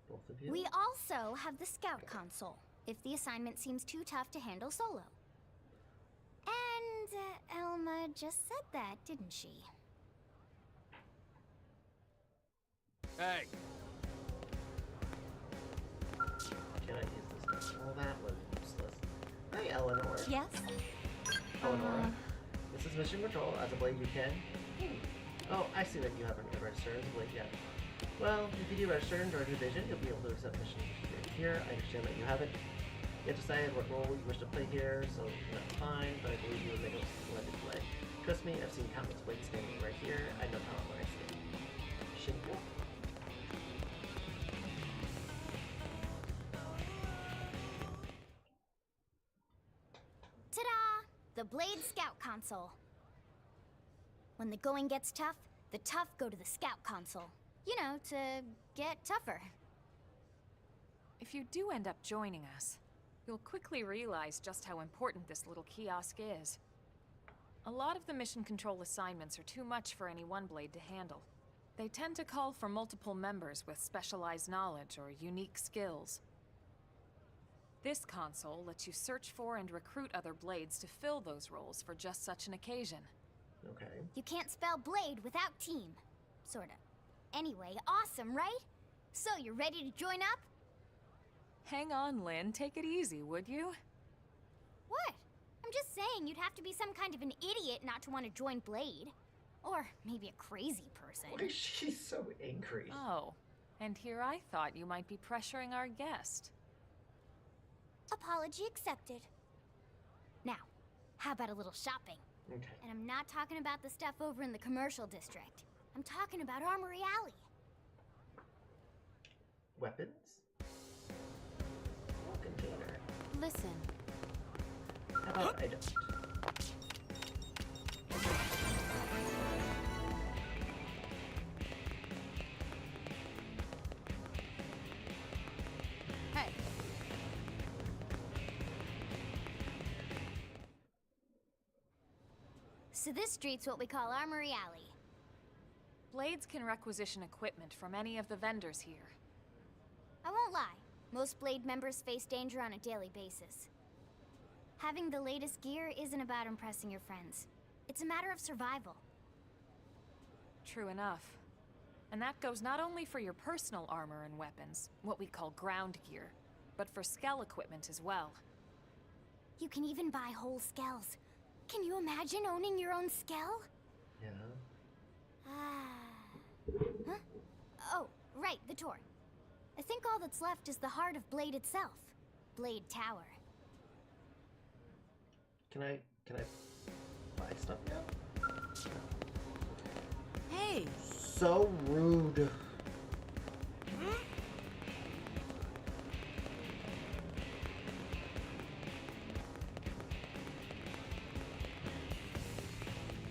Both of you? We also have the scout console, if the assignment seems too tough to handle solo. And Elma just said that, didn't she? Hey, Can I use this now? Well, that was useless. Hi, Eleanor. Yes? Eleanor. This is Mission Control. As a blade, you can... Oh, I see that you haven't registered as a blade yet. Well, if you do register and join division, you'll be able to accept missions here. I understand that you haven't yet decided what role you wish to play here, so that's fine, but I believe you would make a splendid blade. Trust me, I've seen countless blades standing right here. I know talent when I see it. Shinko? Ta-da! The Blade Scout Console. When the going gets tough, the tough go to the Scout Console. You know, to get tougher. If you do end up joining us, you'll quickly realize just how important this little kiosk is. A lot of the mission control assignments are too much for any one blade to handle. They tend to call for multiple members with specialized knowledge or unique skills. This console lets you search for and recruit other blades to fill those roles for just such an occasion. Okay. You can't spell blade without team. Sorta. Anyway, awesome, right? So, you're ready to join up? Hang on, Lynn. Take it easy, would you? What? I'm just saying you'd have to be some kind of an idiot not to want to join Blade. Or maybe a crazy person. Why is she so angry? Oh, and here I thought you might be pressuring our guest. Apology accepted. Now, how about a little shopping? Okay. And I'm not talking about the stuff over in the commercial district. I'm talking about Armory Alley. Weapons? Oh, container. Listen, How about I don't? hey, So this street's what we call Armory Alley. Blades can requisition equipment from any of the vendors here. I won't lie, most Blade members face danger on a daily basis. Having the latest gear isn't about impressing your friends. It's a matter of survival. True enough. And that goes not only for your personal armor and weapons, what we call ground gear, but for skell equipment as well. You can even buy whole skells. Can you imagine owning your own skell? Yeah. Huh? Oh, right, the tour. I think all that's left is the heart of Blade itself. Blade Tower. Can I buy stuff now? Hey! So rude.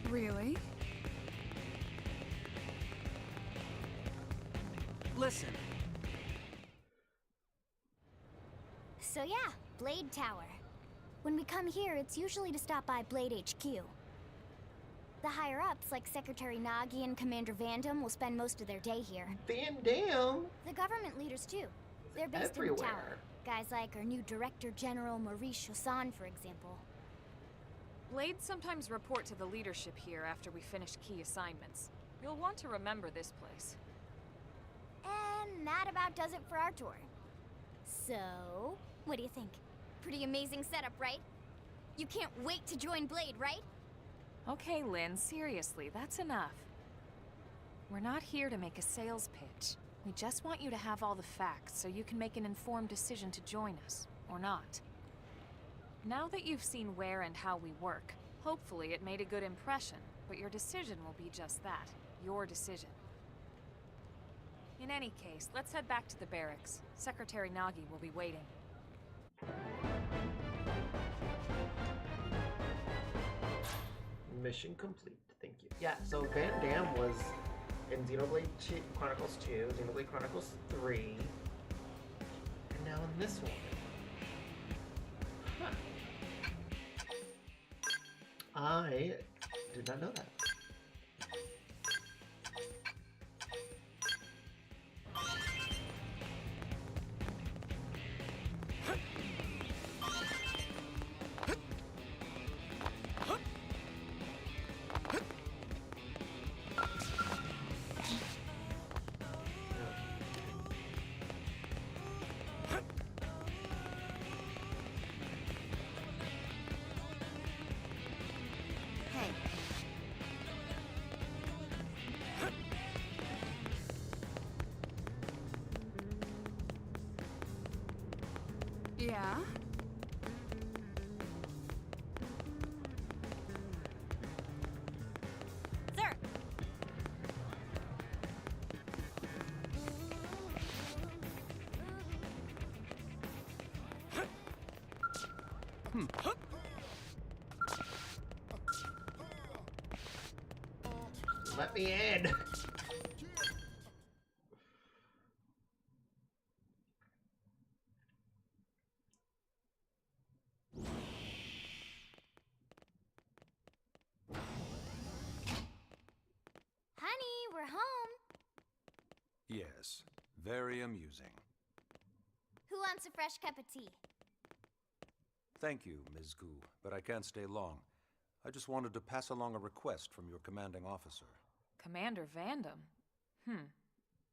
Really? Listen. So yeah, Blade Tower. When we come here, it's usually to stop by Blade HQ. The higher-ups, like Secretary Nagi and Commander Vandam, will spend most of their day here. Van Dam! The government leaders, too. They're based in the tower. Everywhere. Guys like our new Director General Maurice Chosan, for example. Blades sometimes report to the leadership here after we finish key assignments. You'll want to remember this place. And that about does it for our tour. So, what do you think? Pretty amazing setup, right? You can't wait to join Blade, right? Okay, Lynn, seriously, that's enough. We're not here to make a sales pitch. We just want you to have all the facts so you can make an informed decision to join us, or not. Now that you've seen where and how we work, hopefully it made a good impression, but your decision will be just that, your decision. In any case, let's head back to the barracks. Secretary Nagi will be waiting. Mission complete. Thank you. Yeah, so Van Dam was in Xenoblade Chronicles 2, Xenoblade Chronicles 3, and now in this one. Huh. I did not know that. Hey. Yeah? Sir! Let me in! Honey, we're home! Yes, very amusing. Who wants a fresh cup of tea? Thank you, Ms. Gu, but I can't stay long. I just wanted to pass along a request from your commanding officer. Commander Vandam?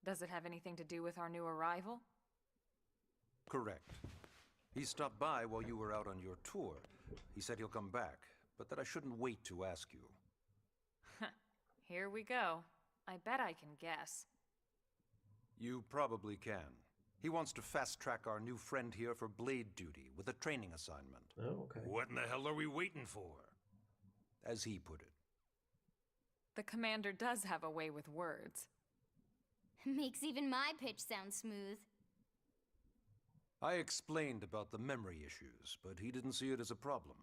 Does it have anything to do with our new arrival? Correct. He stopped by while you were out on your tour. He said he'll come back, but that I shouldn't wait to ask you. Here we go. I bet I can guess. You probably can. He wants to fast-track our new friend here for blade duty with a training assignment. Oh, okay. What in the hell are we waiting for? as he put it. The commander does have a way with words. Makes even my pitch sound smooth. I explained about the memory issues, but he didn't see it as a problem.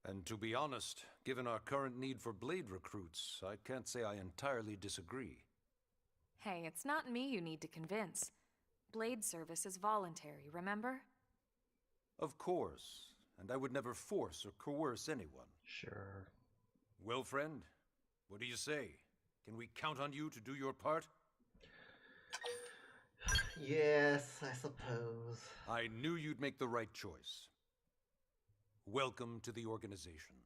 And to be honest, given our current need for blade recruits, I can't say I entirely disagree. Hey, it's not me you need to convince. Blade service is voluntary, remember? Of course, and I would never force or coerce anyone. Sure. Well, friend, what do you say? Can we count on you to do your part? Yes, I suppose. I knew you'd make the right choice. Welcome to the organization.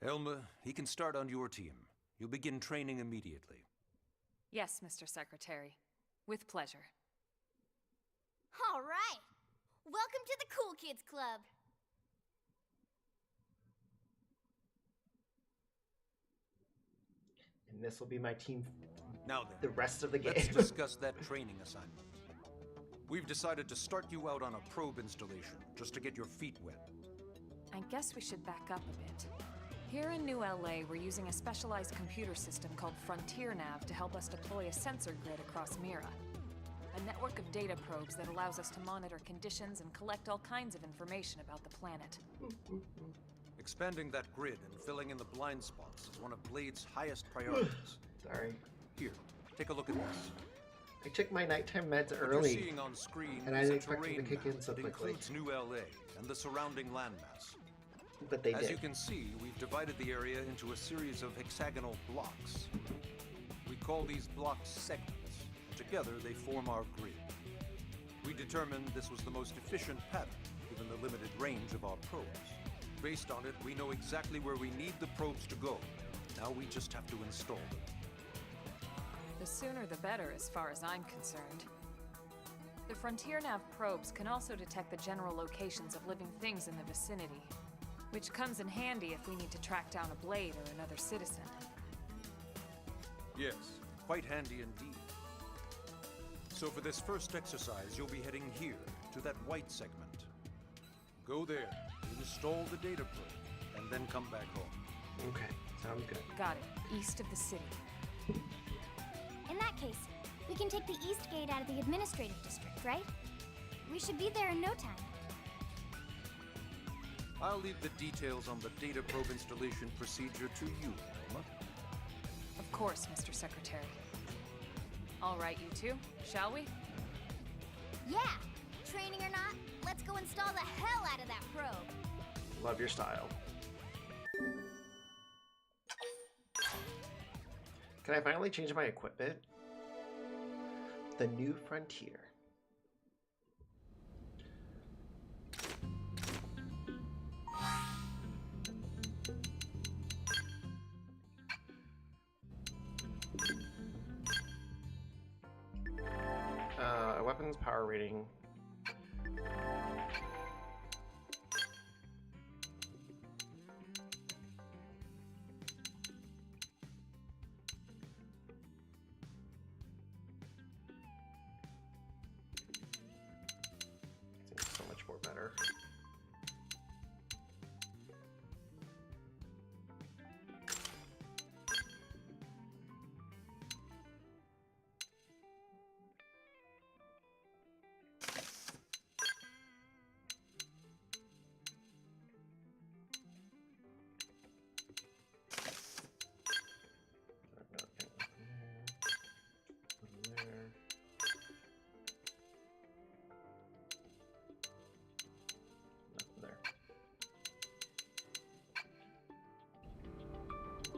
Elma, he can start on your team. You'll begin training immediately. Yes, Mr. Secretary. With pleasure. All right. Welcome to the Cool Kids Club. And this will be my team Now then, the rest of the game. let's discuss that training assignment. We've decided to start you out on a probe installation, just to get your feet wet. I guess we should back up a bit. Here in New LA, we're using a specialized computer system called Frontier Nav to help us deploy a sensor grid across Mira. A network of data probes that allows us to monitor conditions and collect all kinds of information about the planet. Expanding that grid and filling in the blind spots is one of Blade's highest priorities. Sorry. Here, take a look at this. I took my nighttime meds What early. you're seeing on screen and I is a didn't expect them to terrain kick map in so that quickly. includes New LA and the surrounding landmass. But they As did. you can see, we've divided the area into a series of hexagonal blocks. We call these blocks segments, and together they form our grid. We determined this was the most efficient pattern, given the limited range of our probes. Based on it, we know exactly where we need the probes to go. Now we just have to install them. The sooner the better, as far as I'm concerned. The Frontier Nav probes can also detect the general locations of living things in the vicinity, which comes in handy if we need to track down a blade or another citizen. Yes, quite handy indeed. So for this first exercise, you'll be heading here, to that white segment. Go there, install the data probe, and then come back home. Okay, sounds good. Got it. East of the city. In that case, we can take the East Gate out of the administrative district, right? We should be there in no time. I'll leave the details on the data probe installation procedure to you, Elma. Of course, Mr. Secretary. All right, you two, shall we? Yeah! Training or not, let's go install the hell out of that probe. Love your style. Can I finally change my equipment? The New Frontier. Weapons power rating. Seems so much more better.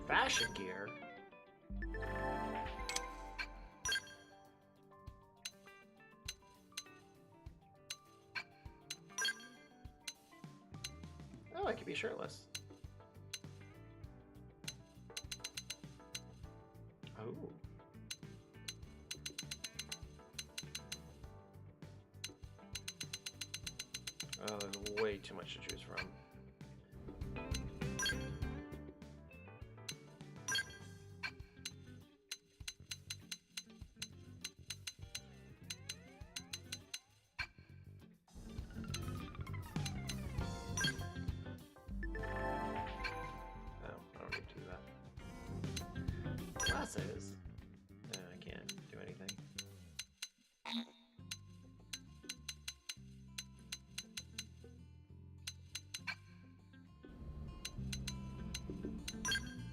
Fashion gear? Oh, I could be shirtless. Oh. Oh, there's way too much to choose from. is. I can't do anything.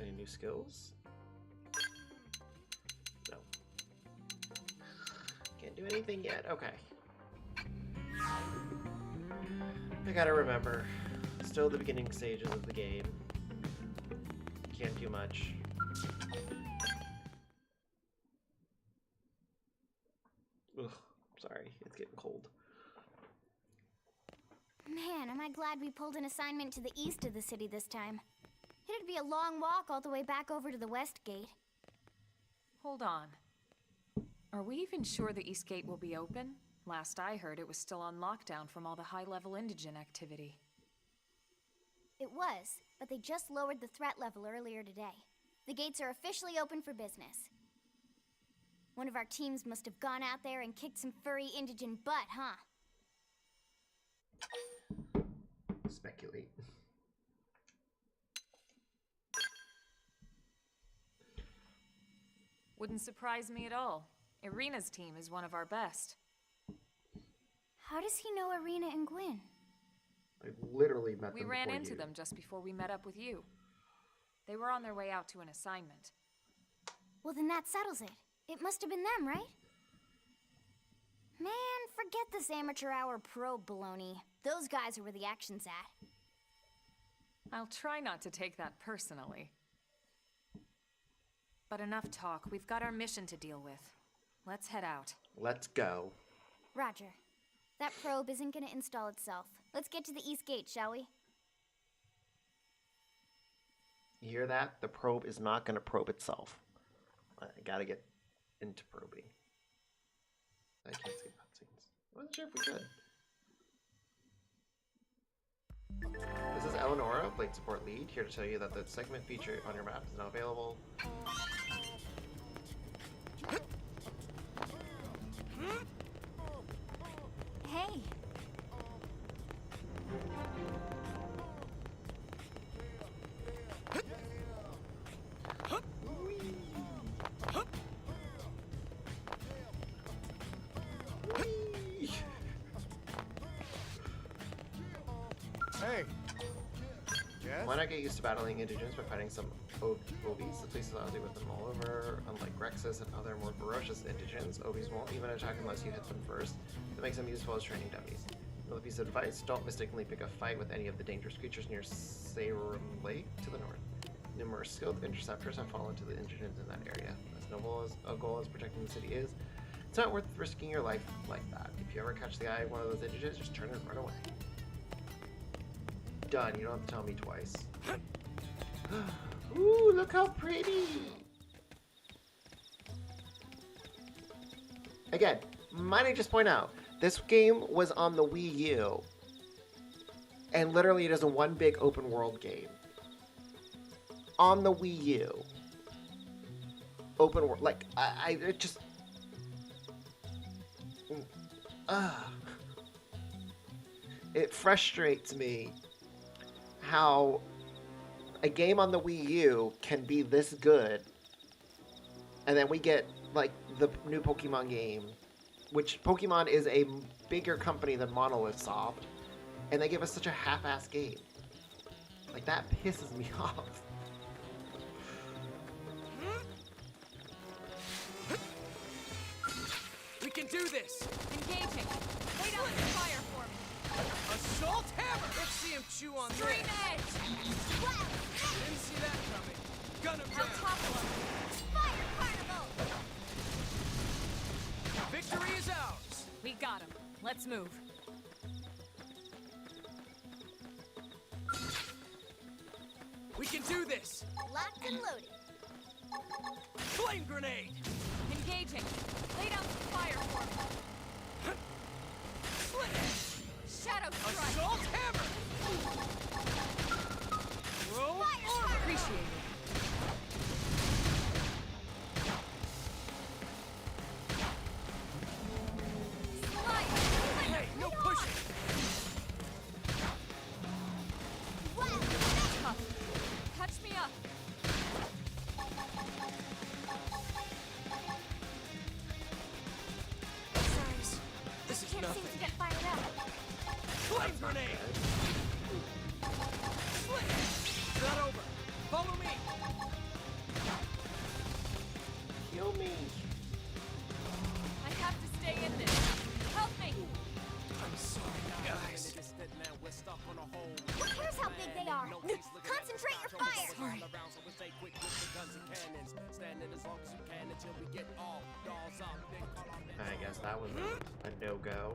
Any new skills? No. Can't do anything yet. Okay. I gotta remember. Still the beginning stages of the game. Can't do much. Ugh, sorry, it's getting cold. Man, am I glad we pulled an assignment to the east of the city this time. It'd be a long walk all the way back over to the west gate. Hold on. Are we even sure the East Gate will be open? Last I heard, it was still on lockdown from all the high-level indigent activity. It was, but they just lowered the threat level earlier today. The gates are officially open for business. One of our teams must have gone out there and kicked some furry indigent butt, huh? Speculate. Wouldn't surprise me at all. Irina's team is one of our best. How does he know Irina and Gwyn? I literally met them We ran before into you. them just before we met up with you. They were on their way out to an assignment. Well, then that settles it. It must have been them, right? Man, forget this amateur hour probe baloney. Those guys are where the action's at. I'll try not to take that personally. But enough talk. We've got our mission to deal with. Let's head out. Let's go. Roger. That probe isn't gonna install itself. Let's get to the East Gate, shall we? You hear that? The probe is not going to probe itself. I gotta get into probing. I can't see cutscenes. I wasn't sure if we could. This is Eleonora, Blade Support Lead, here to tell you that the segment feature on your map is now available. Hey! Hey. Yes? Why not get used to battling indigents by fighting some Obies? The police allows you with them all over. Unlike Rexus and other more ferocious indigents, Obies won't even attack unless you hit them first. That makes them useful as training dummies. Another piece of advice, don't mistakenly pick a fight with any of the dangerous creatures near Sarum Lake to the north. Numerous skilled interceptors have fallen to the indigents in that area. As noble as a goal as protecting the city is, it's not worth risking your life like that. If you ever catch the eye of one of those indigents, just turn and run away. Done. You don't have to tell me twice. Ooh, look how pretty! Again, might I just point out, this game was on the Wii U. And literally it is a one big open world game. On the Wii U. Open world. Like, it just... It frustrates me how a game on the Wii U can be this good, and then we get, like, the new Pokemon game, which Pokemon is a bigger company than Monolith Soft, and they give us such a half-ass game. Like, that pisses me off. We can do this! Engaging! Lay down the fire for me! Assault hammer! Let's see him chew on Stream this! edge! Didn't see that coming. Gun him I'll down! topple him! Fire Carnival! Victory is ours! We got him. Let's move. We can do this! Locked and loaded. Flame grenade! Engaging! Lay down some fire for me! Split! Shadow strike! Assault hammer! Roll armor! Appreciate it. Hey, no pushing! Tough. Touch me up. Help me! I have to stay in this. Help me! I'm sorry, guys. Who cares how big they are? Concentrate your fire! Sorry. I guess that was a no-go.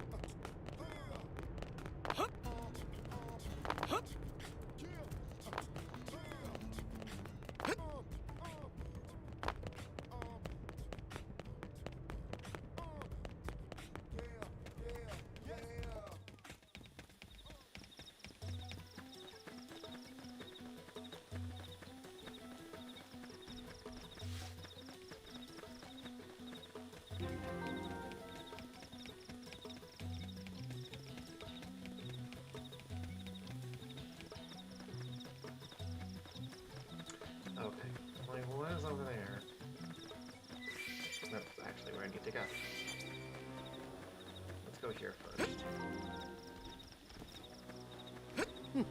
Okay, like what is over there? That's actually where I need to go. Let's go here first. Then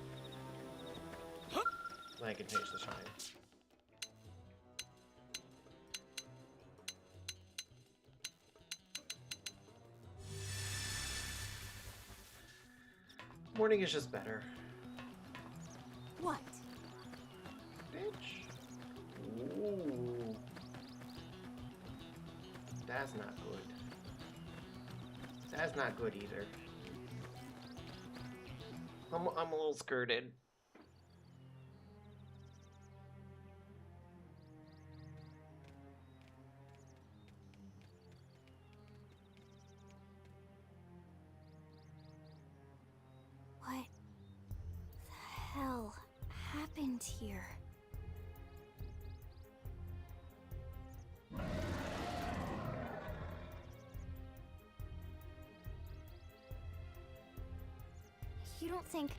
I can change the shine. Morning is just better. What? Bitch. Ooh. That's not good. That's not good either. I'm a little skirted. What the hell happened here? You don't think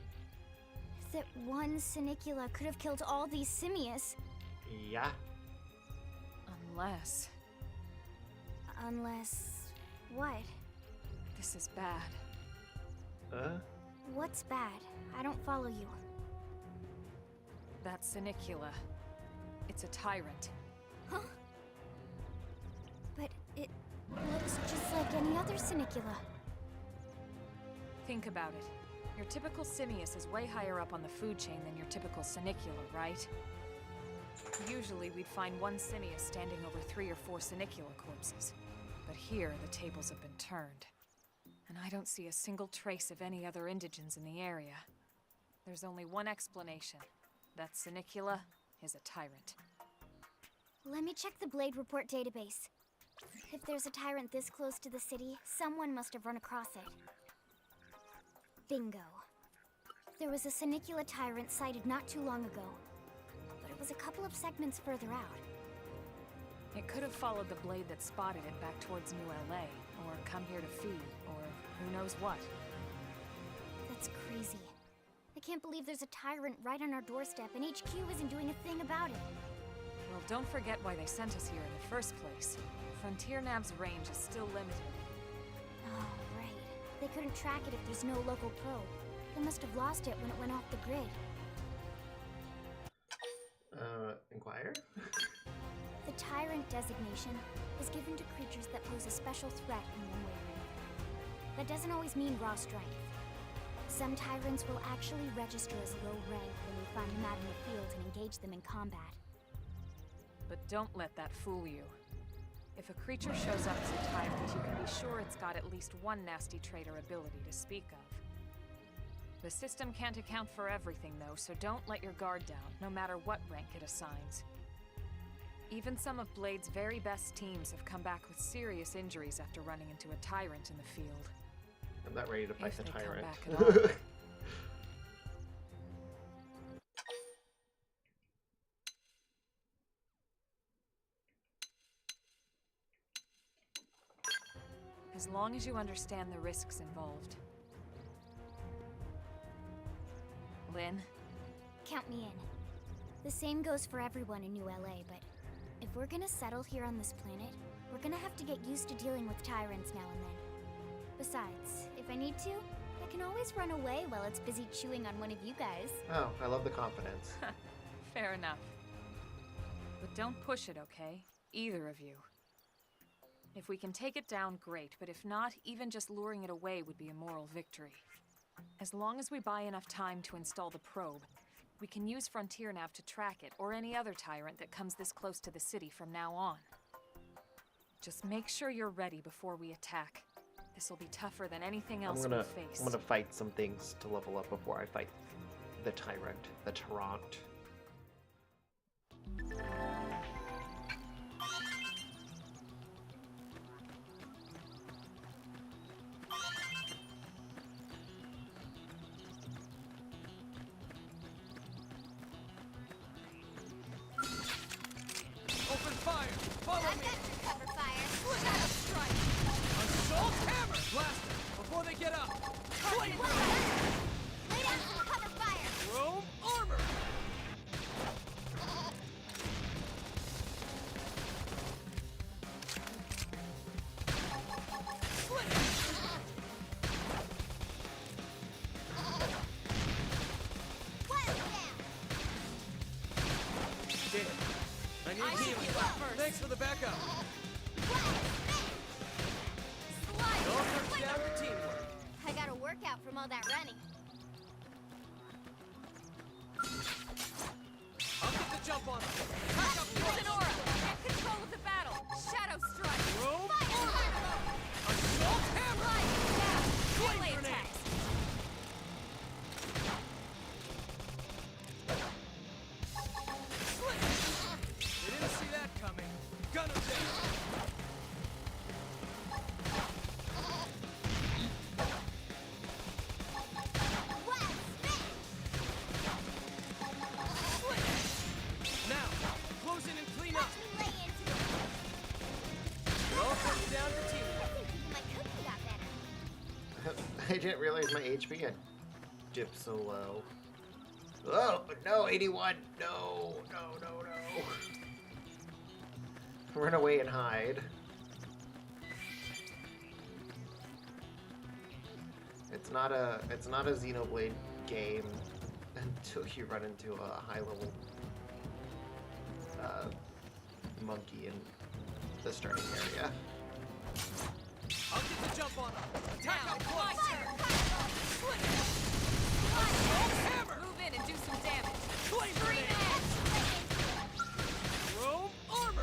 that one Sinicula could have killed all these simius? Yeah. Unless Unless... what? this is bad. What's bad? I don't follow you. That Sinicula. It's a tyrant. Huh? But it looks just like any other Sinicula. Think about it. Your typical simius is way higher up on the food chain than your typical Sinicula, right? Usually we'd find one simius standing over 3 or 4 Sinicula corpses. But here, the tables have been turned. And I don't see a single trace of any other indigents in the area. There's only one explanation. That Sinicula is a tyrant. Let me check the Blade Report database. If there's a tyrant this close to the city, someone must have run across it. Bingo. There was a Sinicula tyrant sighted not too long ago, but it was a couple of segments further out. It could have followed the blade that spotted it back towards New LA, or come here to feed, or who knows what. That's crazy. I can't believe there's a tyrant right on our doorstep and HQ isn't doing a thing about it. Well, don't forget why they sent us here in the first place. Frontier Nav's range is still limited. Oh, right. They couldn't track it if there's no local probe. They must have lost it when it went off the grid. Inquire? The tyrant designation is given to creatures that pose a special threat in one way or another. That doesn't always mean raw strength. Some tyrants will actually register as low rank when we find them out in the field and engage them in combat. But don't let that fool you. If a creature shows up as a tyrant, you can be sure it's got at least one nasty trait or ability to speak of. The system can't account for everything, though, so don't let your guard down, no matter what rank it assigns. Even some of Blade's very best teams have come back with serious injuries after running into a tyrant in the field. I'm not ready to fight If the they come tyrant. back at all. As long as you understand the risks involved. Lynn? Count me in. The same goes for everyone in New LA, but if we're gonna settle here on this planet, we're gonna have to get used to dealing with tyrants now and then. Besides, if I need to, I can always run away while it's busy chewing on one of you guys. Oh, I love the confidence. Fair enough. But don't push it, okay? Either of you. If we can take it down, great, but if not, even just luring it away would be a moral victory. As long as we buy enough time to install the probe, we can use Frontier Nav to track it, or any other tyrant that comes this close to the city from now on. Just make sure you're ready before we attack. This will be tougher than anything else we'll face. I'm gonna fight some things to level up before I fight the tyrant, the Tyrant. Open fire! Follow I've me! got your cover fire. Shadow strike! Assault hammer! Blast them before they get up! Flame grenade! Lay down some cover fire. Chrome armor! Wild down. Damn. I need healing. Thanks for the backup. Slide. It all comes down to teamwork. I got a workout from all that running. I'll get the jump on them. Back up Use an aura! Get control of the battle! Shadow strike! Chrome Fire armor! carnival. Assault hammer! Yeah! Flame Melee grenade! attacks! They didn't see that coming. Gunner down! Wild spin. Now, close in and clean up. Watch me lay into it. It all comes down to teamwork. I think even my cookie got better. I didn't realize my HP had dipped so low. Oh, no, 81. No, no, no, no. Run away and hide. It's not a Xenoblade game until you run into a high level monkey in the starting area. I'll get the jump on them. Attack Now, up close. fire! Assault hammer! Move in and do some damage! Flame grenade! Chrome armor!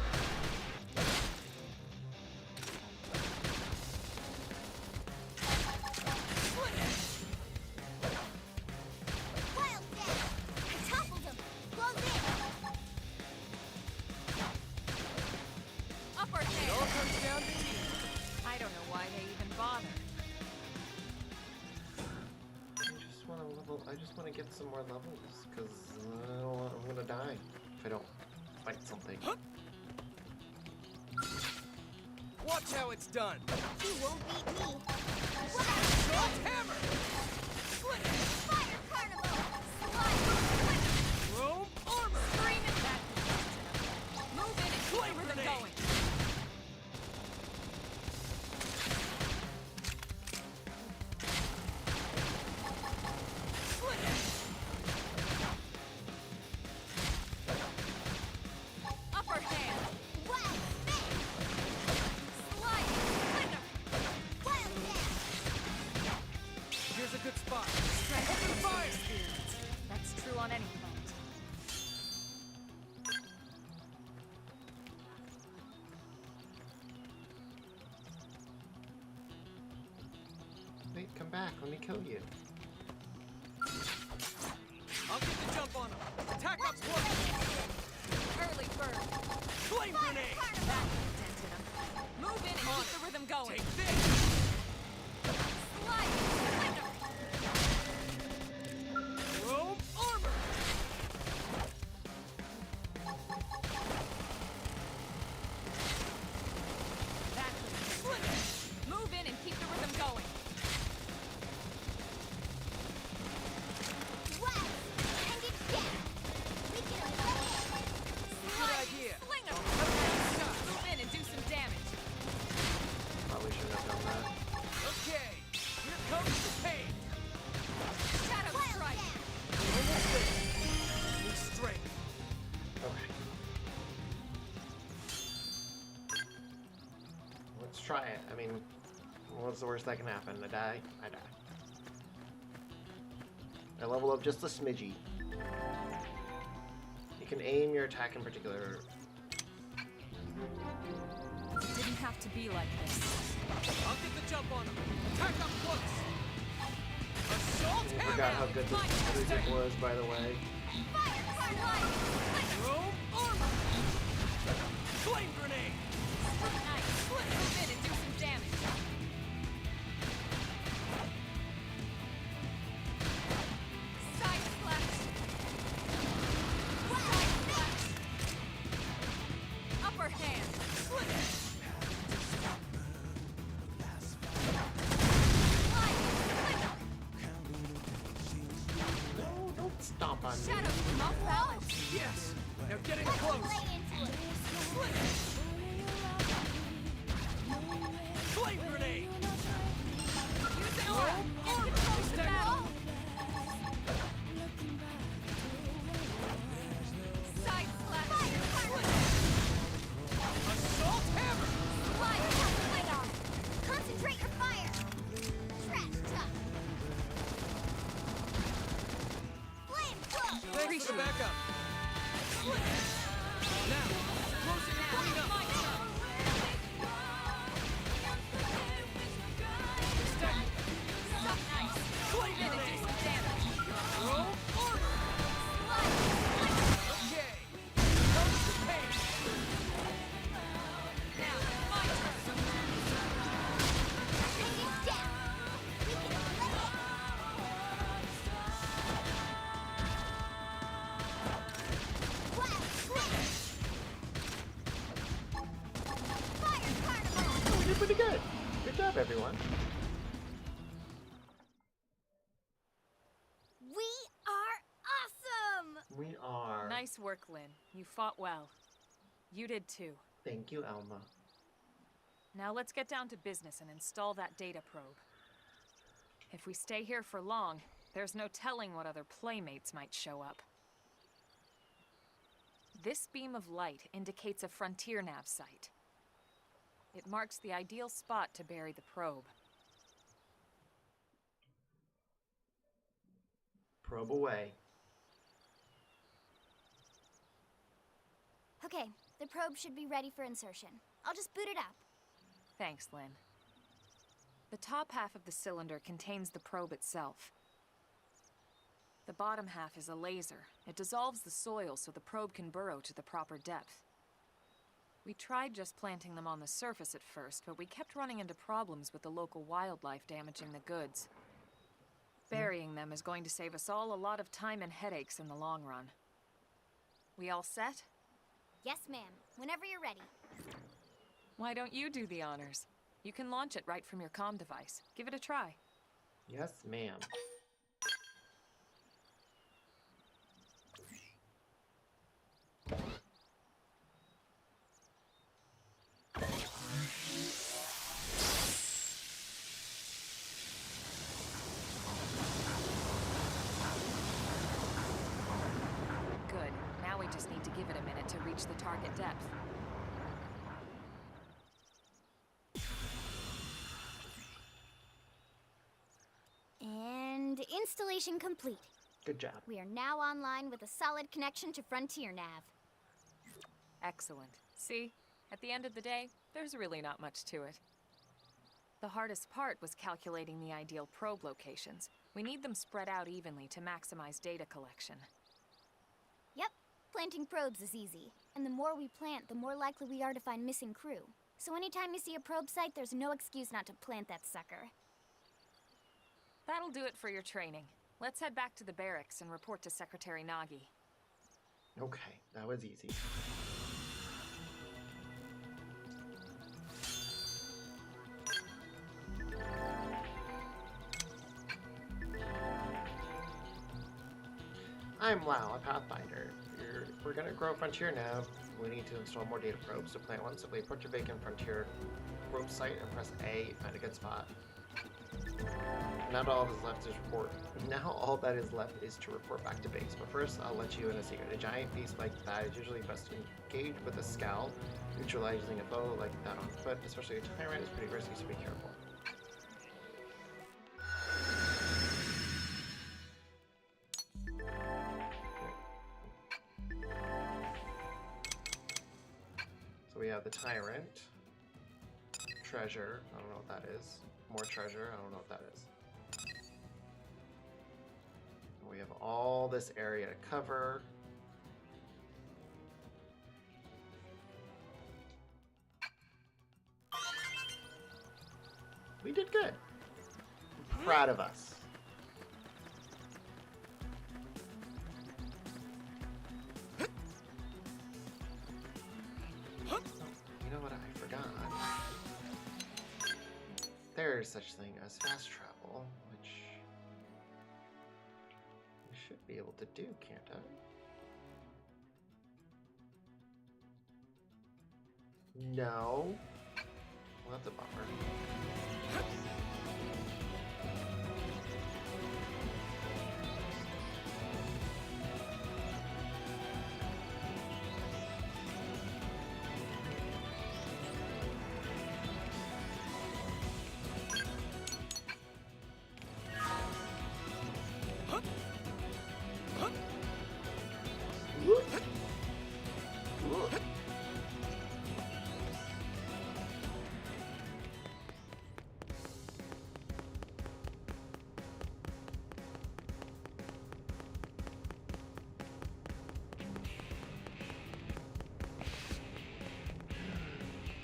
Wild down. I toppled him. Close in. Upper It all hand! comes down to teamwork. I don't know why they even bother. I just want to get some more levels, because I'm gonna die if I don't fight something. Watch how it's done. You won't beat me. Assault hammer! Fire carnival. Slide. Chrome armor! Scream it back! Move in and keep Flame the rhythm grenade! going! Upper hand! Wild spin. Slide! Splinter! Wild down. Here's a good spot. Strength Open is fire! experience. That's true on any front. Wait, come back. Let me kill you. I'll get the jump on them. Attack up close. Early bird! Flame grenade! That dented him. Move in and keep the rhythm going! Take this! Slide! Splinter! Chrome armor! That was Move in and keep the rhythm going! Wild. And it's down. We can avoid Good idea. Sling 'em! Shot. Move in and do some damage! Probably should have Let's try it. I mean, what's the worst that can happen? I die? I die. I level up just a smidgy. You can aim your attack in particular. It didn't have to be like this. I'll get the jump on him. Attack up close. Assault I forgot how good this music was, by the way. Throw armor. Flame grenade. Nice. Let's move in and do some damage. Side slash. Side slash. Upper hand. No, don't stomp on me. Shadow, come off balance. Yes. Now get in close. Flame grenade. Use an aura. Get control of the battle. Side slash. Assault hammer. Concentrate your fire! Trash tough! Flame flow! Thanks for the backup. Now, close it and clean up. Flame grenade. Throw armor. Okay. Comes the pain. Now, my turn. It's down! We can flip it! Wild switch! Fire carnival! Oh, we did pretty good. Good job, everyone. We are awesome! We are. Nice work, Lynn. You fought well. You did too. Thank you, Elma. Now let's get down to business and install that data probe. If we stay here for long, there's no telling what other playmates might show up. This beam of light indicates a frontier nav site. It marks the ideal spot to bury the probe. Probe away. Okay, the probe should be ready for insertion. I'll just boot it up. Thanks, Lynn. The top half of the cylinder contains the probe itself. The bottom half is a laser. It dissolves the soil so the probe can burrow to the proper depth. We tried just planting them on the surface at first, but we kept running into problems with the local wildlife damaging the goods. Burying them is going to save us all a lot of time and headaches in the long run. We all set? Yes, ma'am. Whenever you're ready. Why don't you do the honors? You can launch it right from your comm device. Give it a try. Yes, ma'am. Good. Now we just need to give it a minute to reach the target depth. And installation complete. Good job. We are now online with a solid connection to Frontier Nav. Excellent. See? At the end of the day, there's really not much to it. The hardest part was calculating the ideal probe locations. We need them spread out evenly to maximize data collection. Yep, planting probes is easy. And the more we plant, the more likely we are to find missing crew. So anytime you see a probe site, there's no excuse not to plant that sucker. That'll do it for your training. Let's head back to the barracks and report to Secretary Nagi. Okay, that was easy. I'm Lau, a Pathfinder. We're gonna grow Frontier Nav. We need to install more data probes. To plant one, simply approach a vacant Frontier probe site and press A, find a good spot. Not all that is left is report. Now all that is left is to report back to base. But first, I'll let you in a secret. A giant beast like that is usually best engaged with a scowl. Neutralizing a foe like that on foot, especially a tyrant, is pretty risky, so be careful. So we have the tyrant. Treasure. I don't know what that is. More treasure. I don't know what that is. We have all this area to cover. We did good. I'm proud of us. Oh, you know what I forgot? There's such thing as fast travel, which I should be able to do, can't I? No. Well, that's a bummer.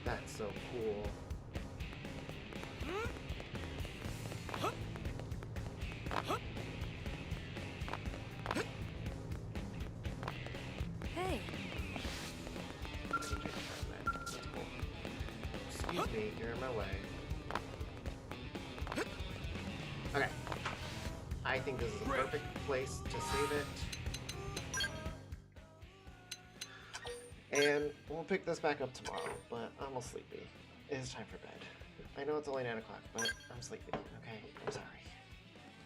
That's so cool. Hey. Excuse me, you're in my way. Okay. I think this is a perfect place to save it. And we'll pick this back up tomorrow, but I'm all sleepy. It's time for bed. I know it's only 9 o'clock, but I'm sleepy, okay? I'm sorry.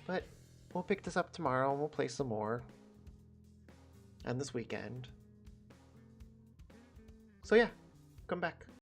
But we'll pick this up tomorrow and we'll play some more. And this weekend. So yeah, come back.